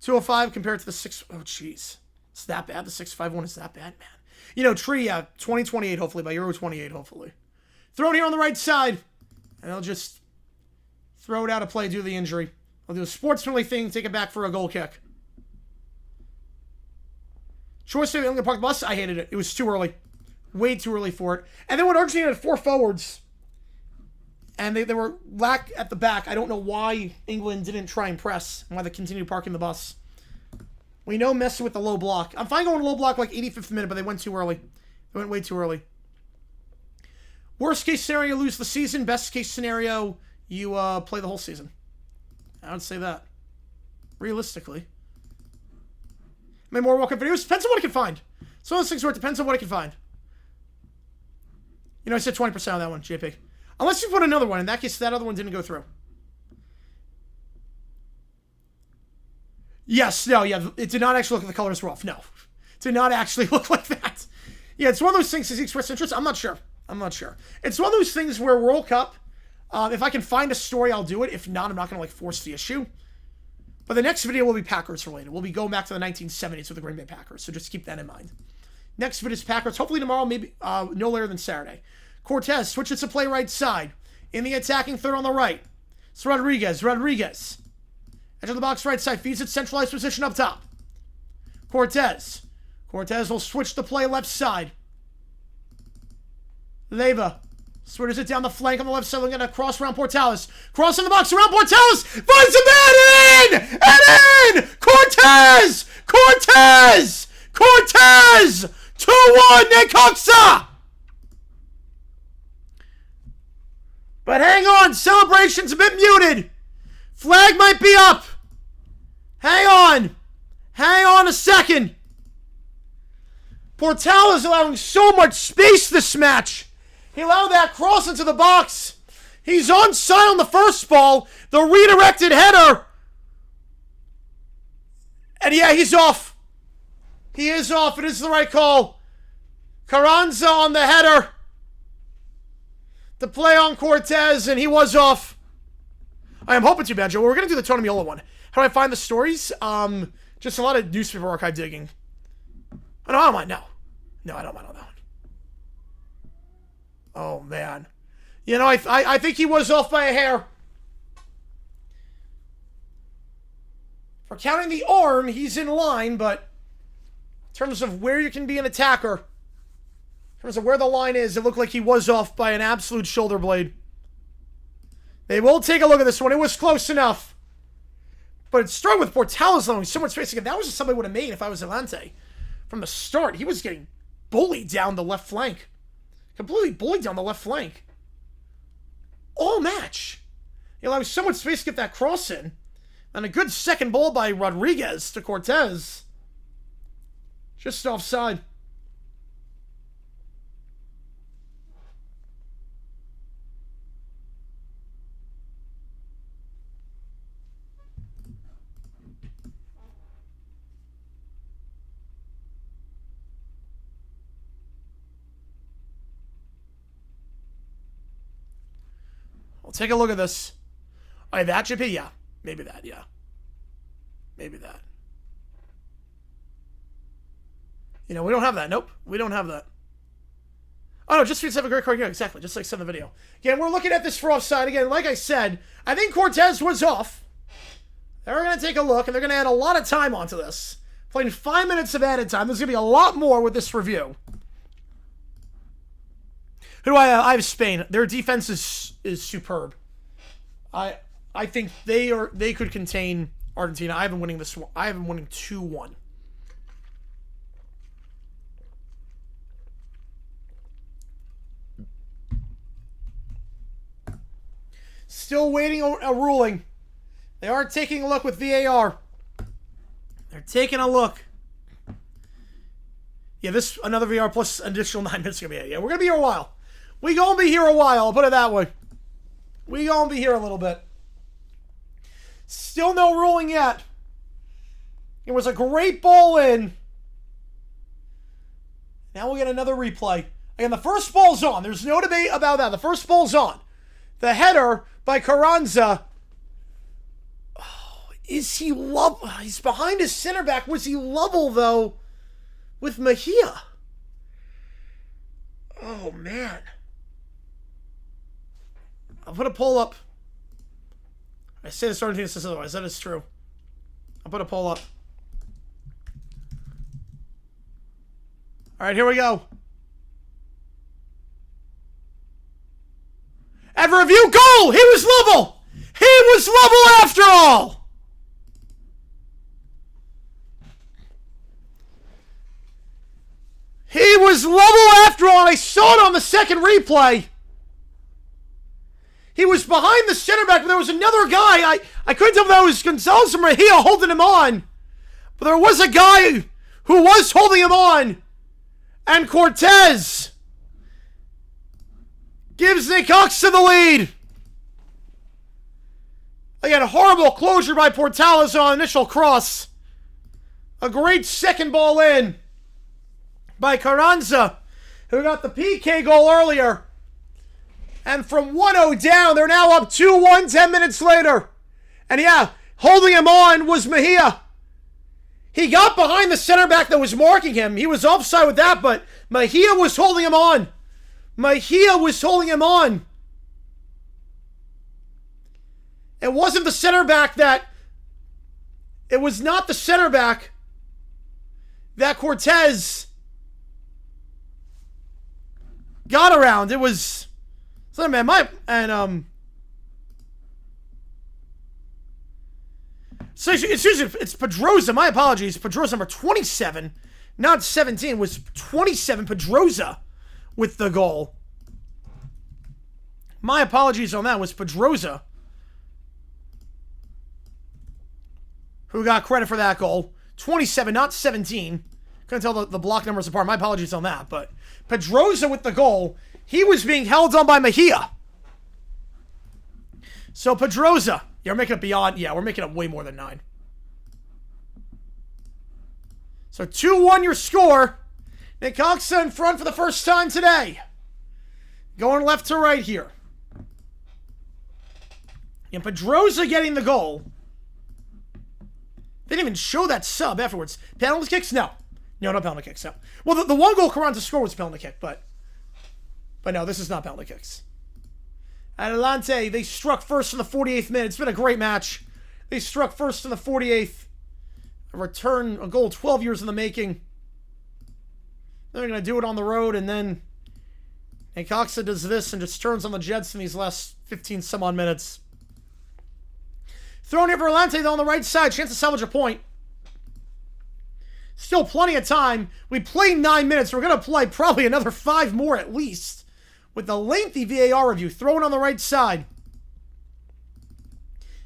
205 compared to the 6. Oh, jeez. It's that bad. The 651 is that bad, man. You know, Tree, 2028, hopefully, by Euro 28, hopefully. Throw it here on the right side, and they'll just throw it out of play due to the injury. They'll do a sportsmanly thing, take it back for a goal kick. Choice to park the bus, I hated it. It was too early. Way too early for it. And then when Argentina had 4 forwards, and they were lack at the back, I don't know why England didn't try and press, and why they continued parking the bus. We know messing with the low block. I'm fine going low block like 85th minute, but they went too early. They went way too early. Worst case scenario, lose the season. Best case scenario, you play the whole season. I would say that. Realistically. I mean, more welcome videos. Depends on what I can find. It's one of those things where it depends on what I can find. You know, I said 20% on that one, JP. Unless you put another one. In that case, that other one didn't go through. Yes, no, yeah, it did not actually look like the colors were off. No, it did not actually look like that. Yeah, it's one of those things. Does he express interest? I'm not sure. It's one of those things where World Cup, if I can find a story, I'll do it. If not, I'm not going to, like, force the issue. But the next video will be Packers related. We'll be going back to the 1970s with the Green Bay Packers, so just keep that in mind. Next video is Packers, hopefully tomorrow, maybe no later than Saturday. Cortez switches to play right side. In the attacking third on the right. It's Rodriguez. Edge of the box right side. Feeds it centralized position up top. Cortez will switch to play left side. Leyva switches it down the flank on the left side. Looking at a cross around Portales. Cross in the box around Portales. Finds a man and in! Cortez! 2-1 Necaxa! But hang on. Celebration's a bit muted. Flag might be up. Hang on a second. Portal is allowing so much space this match. He allowed that cross into the box. He's onside on the first ball. The redirected header. And yeah, he's off. He is off. It is the right call. Carranza on the header. The play on Cortez, and he was off. I am hoping to, Banjo. We're going to do the Tony Miola one. How do I find the stories? Just a lot of newspaper archive digging. Oh, no, I don't mind. No, I don't mind on that one. Oh, man. You know, I think he was off by a hair. For counting the arm, he's in line, but in terms of where you can be an attacker, in terms of where the line is, it looked like he was off by an absolute shoulder blade. They will take a look at this one. It was close enough. But it started with Portales allowing so much space. Again, that was just something I would have made if I was Atlante. From the start, he was getting bullied down the left flank. Completely bullied down the left flank. All match. He allowed so much space to get that cross in. And a good second ball by Rodriguez to Cortez. Just offside. We'll take a look at this. Oh, that should be, yeah. Maybe that, yeah. Maybe that. You know, we don't have that. Nope, we don't have that. Oh, no, just have a great card. Yeah, exactly. Just like said in the video. Again, we're looking at this for offside. Again, like I said, I think Cortez was off. They're going to take a look, and they're going to add a lot of time onto this. Playing 5 minutes of added time. There's going to be a lot more with this review. Who do I have Spain. Their defense is superb. I think they could contain Argentina. I have them winning this one. I have them winning 2-1. Still waiting a ruling. They are taking a look with VAR. They're taking a look. Yeah, this another VR plus additional 9 minutes gonna be it. Yeah, we're gonna be here a while. We gonna be here a while. I'll put it that way. We gonna be here a little bit. Still no ruling yet. It was a great ball in. Now we get another replay. Again, the first ball's on. There's no debate about that. The first ball's on. The header by Carranza. Oh, is he level? He's behind his center back. Was he level, though, with Mejia? Oh, man. I'll put a poll up. I say this Argentina says otherwise. That is true. I'll put a poll up. All right, here we go. At review, goal! He was level! He was level after all! He was level after all, and I saw it on the second replay. He was behind the center back, but there was another guy. I couldn't tell if that was Gonzalez or Mejia holding him on. But there was a guy who was holding him on. And Cortez gives Necaxa the lead. Again, a horrible closure by Portales on initial cross. A great second ball in by Carranza, who got the PK goal earlier. And from 1-0 down, they're now up 2-1 10 minutes later. And yeah, holding him on was Mejia. He got behind the center back that was marking him. He was offside with that, but Mejia was holding him on. Mejia was holding him on. It wasn't the center back that... It was not the center back that Cortez got around. It was... Man, So it's Pedrosa. My apologies. Pedrosa number 27, not 17. Was 27 Pedrosa with the goal. My apologies on that. It was Pedrosa who got credit for that goal. 27, not 17. Couldn't tell the block numbers apart. My apologies on that. But Pedrosa with the goal. He was being held on by Mejia. So Pedrosa. Yeah, we're making it beyond. Yeah, we're making it way more than 9. So 2-1 your score. Necaxa in front for the first time today. Going left to right here. And Pedrosa getting the goal. They didn't even show that sub afterwards. Penalty kicks? No. No penalty kicks. No. Well, the one goal Carranza scored was a penalty kick, but no, this is not penalty kicks. Atlante, they struck first in the 48th minute. It's been a great match. They struck first in the 48th. A goal 12 years in the making. They're going to do it on the road, and then Necaxa does this and just turns on the Jets in these last 15 some odd minutes. Thrown here for Atlante, though, on the right side. Chance to salvage a point. Still plenty of time. We played 9 minutes. We're going to play probably another 5 more at least. With the lengthy VAR review. Thrown on the right side.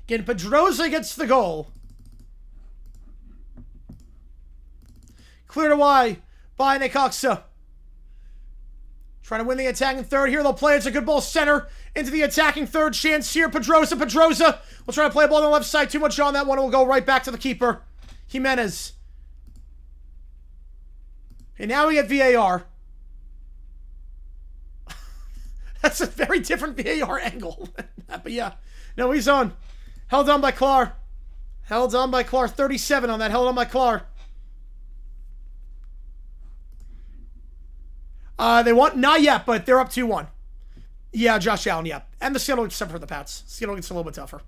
Again, Pedrosa gets the goal. Cleared away by Necaxa. Trying to win the attacking third here. They'll play. It's a good ball center into the attacking third. Chance here. Pedrosa will try to play a ball on the left side. Too much on that one. It will go right back to the keeper. Jimenez. Okay, now we get VAR. That's a very different VAR angle. But yeah. No, he's on. Held on by Clar. 37 on that. Held on by Clar. They want... Not yet, but they're up 2-1. Yeah, Josh Allen, yeah. And the schedule gets tougher for the Pats. Schedule gets a little bit tougher.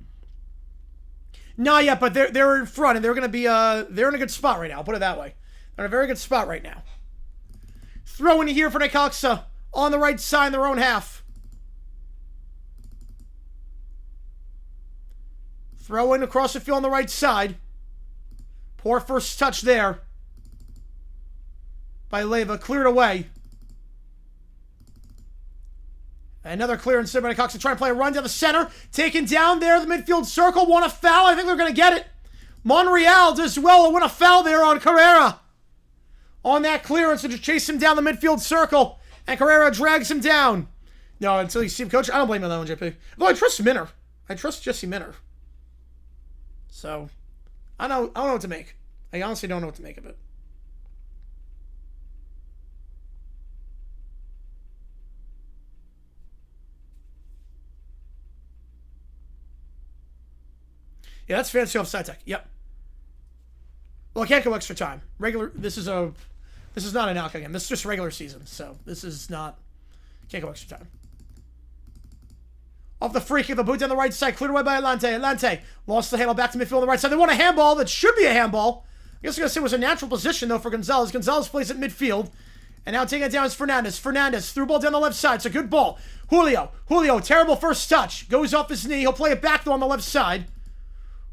Not yet, but they're in front, and they're going to be they're in a good spot right now. I'll put it that way. They're in a very good spot right now. Throw in here for Necaxa on the right side in their own half. Throw in across the field on the right side. Poor first touch there by Leva. Cleared away. Another clearance there by Necaxa trying to play a run down the center. Taken down there, the midfield circle. Want a foul. I think they're going to get it. Monreal does well to win a foul there on Carrera. On that clearance to just chase him down the midfield circle. And Carrera drags him down. No, until you see him, coach. I don't blame him on that one, JP. Though I trust Minner. I trust Jesse Minner. So, I don't know what to make. I honestly don't know what to make of it. Yeah, that's fancy offside tech. Yep. Well, I can't go extra time. This is not an knockout game. This is just regular season. So this is not. Can't go extra time. Off the free kick, the boot down the right side, cleared away by Atlante. Atlante lost the handle back to midfield on the right side. They want a handball that should be a handball. I guess I'm gonna say it was a natural position though for Gonzalez. Gonzalez plays at midfield, and now taking it down is Fernandez. Fernandez through ball down the left side. It's a good ball. Julio, terrible first touch. Goes off his knee. He'll play it back though on the left side.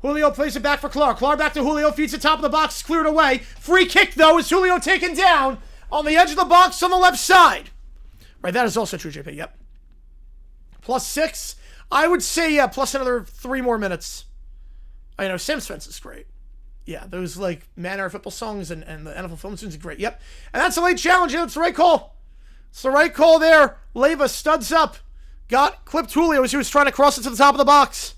Julio plays it back for Clark. Clark back to Julio. Feeds the top of the box. Cleared away. Free kick, though, is Julio taken down on the edge of the box on the left side. Right, that is also true, JP. Yep. +6. I would say, yeah, plus another 3 more minutes. I know, Sam Spence is great. Yeah, those, like, Man-Hour football songs and the NFL film tunes are great. Yep. And that's a late challenge. Yeah, that's the right call. It's the right call there. Leva studs up. Clipped Julio as he was trying to cross it to the top of the box.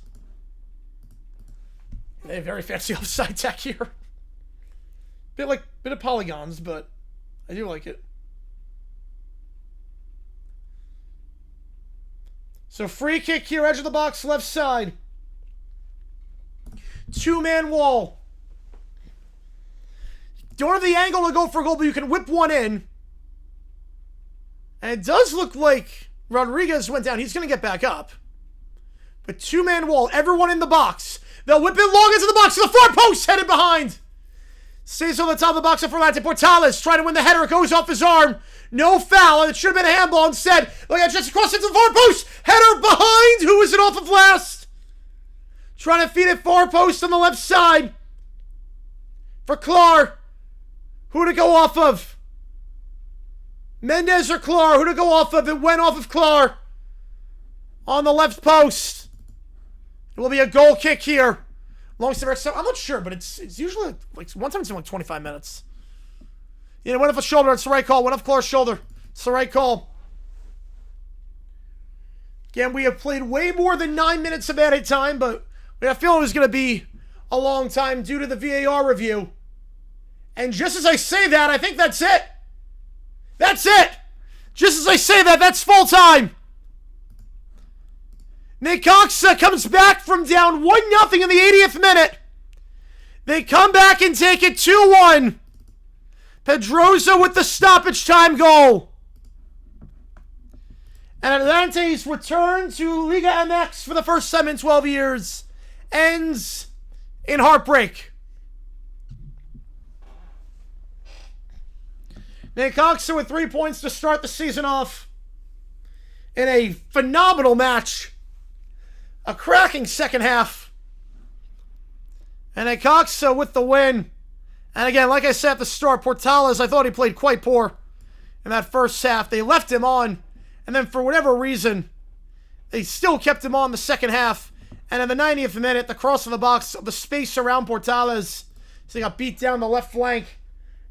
They have very fancy offside tech here. Bit of polygons, but I do like it. So free kick here, edge of the box, left side. 2-man wall. Don't have the angle to go for a goal, but you can whip one in. And it does look like Rodriguez went down. He's going to get back up. But 2-man wall, everyone in the box. They'll whip it long into the box to the far post, headed behind. Stays on the top of the box for Atlante. Portales trying to win the header. It goes off his arm. No foul, and it should have been a handball instead. Look at just across into the far post. Header behind. Who is it off of last? Trying to feed it far post on the left side. For Clar. Who to go off of? Mendez or Clar? Who to go off of? It went off of Clar. On the left post. It will be a goal kick here. Long to the I'm not sure, but it's usually like one time it's in like 25 minutes. Yeah, went off a shoulder. It's the right call. Went off Clark's shoulder. It's the right call. Again, we have played way more than 9 minutes of added time, but we have a feeling it was going to be a long time due to the VAR review. And just as I say that, I think that's it. That's it. Just as I say that, that's full time. Necaxa comes back from down 1-0 in the 80th minute. They come back and take it 2-1. Pedroza with the stoppage time goal. And Atlante's return to Liga MX for the first time in 12 years ends in heartbreak. Necaxa with 3 points to start the season off in a phenomenal match. A cracking second half. And Necaxa with the win. And again, like I said at the start, Portales, I thought he played quite poor in that first half. They left him on, and then for whatever reason, they still kept him on the second half. And in the 90th minute, the cross of the box, the space around Portales, so he got beat down the left flank.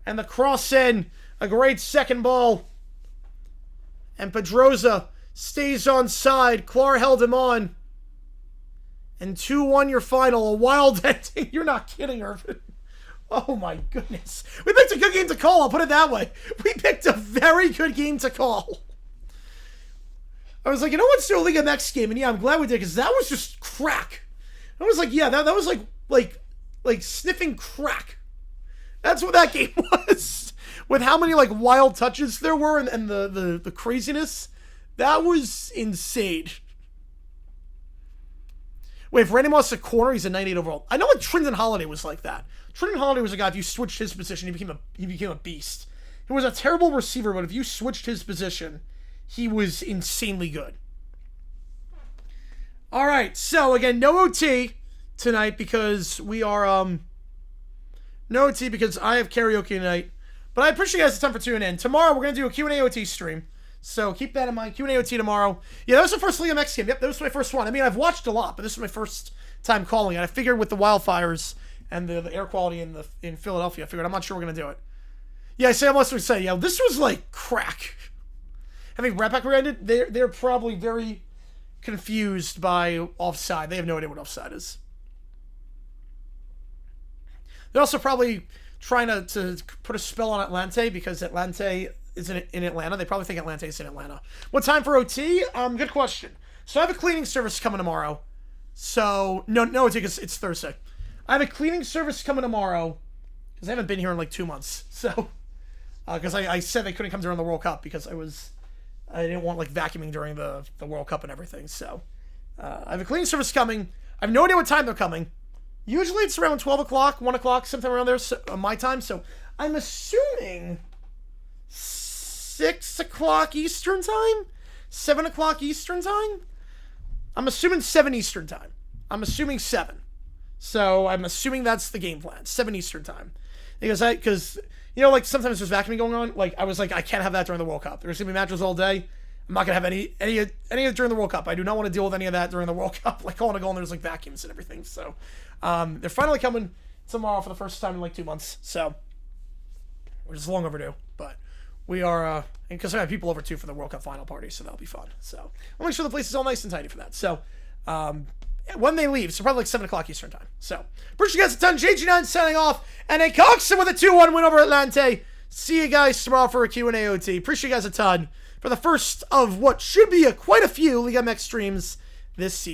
And the cross in, a great second ball. And Pedroza stays on side. Clar held him on. And 2-1 your final. A wild ending. You're not kidding, Irvin. Oh my goodness. We picked a good game to call, I'll put it that way. We picked a very good game to call. I was like, you know, let's do a Liga MX game. And yeah, I'm glad we did, because that was just crack. I was like, yeah, that was like sniffing crack. That's what that game was. With how many like wild touches there were and the craziness. That was insane. Wait, if Randy Moss is a corner, he's a 98 overall. I know like Trindon Holiday was like that. Trindon Holiday was a guy, if you switched his position, he became a beast. He was a terrible receiver, but if you switched his position, he was insanely good. All right, so again, no OT tonight because we are no OT because I have karaoke tonight. But I appreciate you guys the time for tuning in. Tomorrow we're gonna do a Q&A OT stream, so keep that in mind. Q&A OT tomorrow. Yeah, that was the first Liga MX game. Yep, that was my first one. I mean, I've watched a lot, but this is my first time calling it. I figured with the wildfires and the air quality in Philadelphia, I figured I'm not sure we're gonna do it. Yeah, Sam Lester would say, yeah, this was like crack. I think Rat Pack ended. They're probably very confused by offside. They have no idea what offside is. They're also probably trying to put a spell on Atlante because Atlante is in Atlanta. They probably think Atlante is in Atlanta. What time for OT? Good question. So I have a cleaning service coming tomorrow. So, no OT because it's Thursday. I have a cleaning service coming tomorrow because I haven't been here in like 2 months. So, because I said they couldn't come during the World Cup because I didn't want like vacuuming during the World Cup and everything. So I have a cleaning service coming. I have no idea what time they're coming. Usually it's around 12 o'clock, 1 o'clock, sometime around there, my time. So I'm assuming 6 o'clock Eastern time? 7 o'clock Eastern time? I'm assuming 7 Eastern time. I'm assuming 7. So I'm assuming that's the game plan, 7 Eastern time. Because you know, like sometimes there's vacuuming going on. Like I was like, I can't have that during the World Cup. There's gonna be matches all day. I'm not gonna have any of it during the World Cup. I do not want to deal with any of that during the World Cup. Like calling a goal and there's like vacuums and everything. So they're finally coming tomorrow for the first time in like 2 months. So which is long overdue. But we are because I have people over too for the World Cup final party, so that'll be fun. So I'll make sure the place is all nice and tidy for that. So when they leave, so probably like 7 o'clock Eastern time. So, appreciate you guys a ton. JG9 signing off, and Necaxa with a 2-1 win over Atlante. See you guys tomorrow for a Q&A OT. Appreciate you guys a ton for the first of what should be quite a few Liga MX streams this season.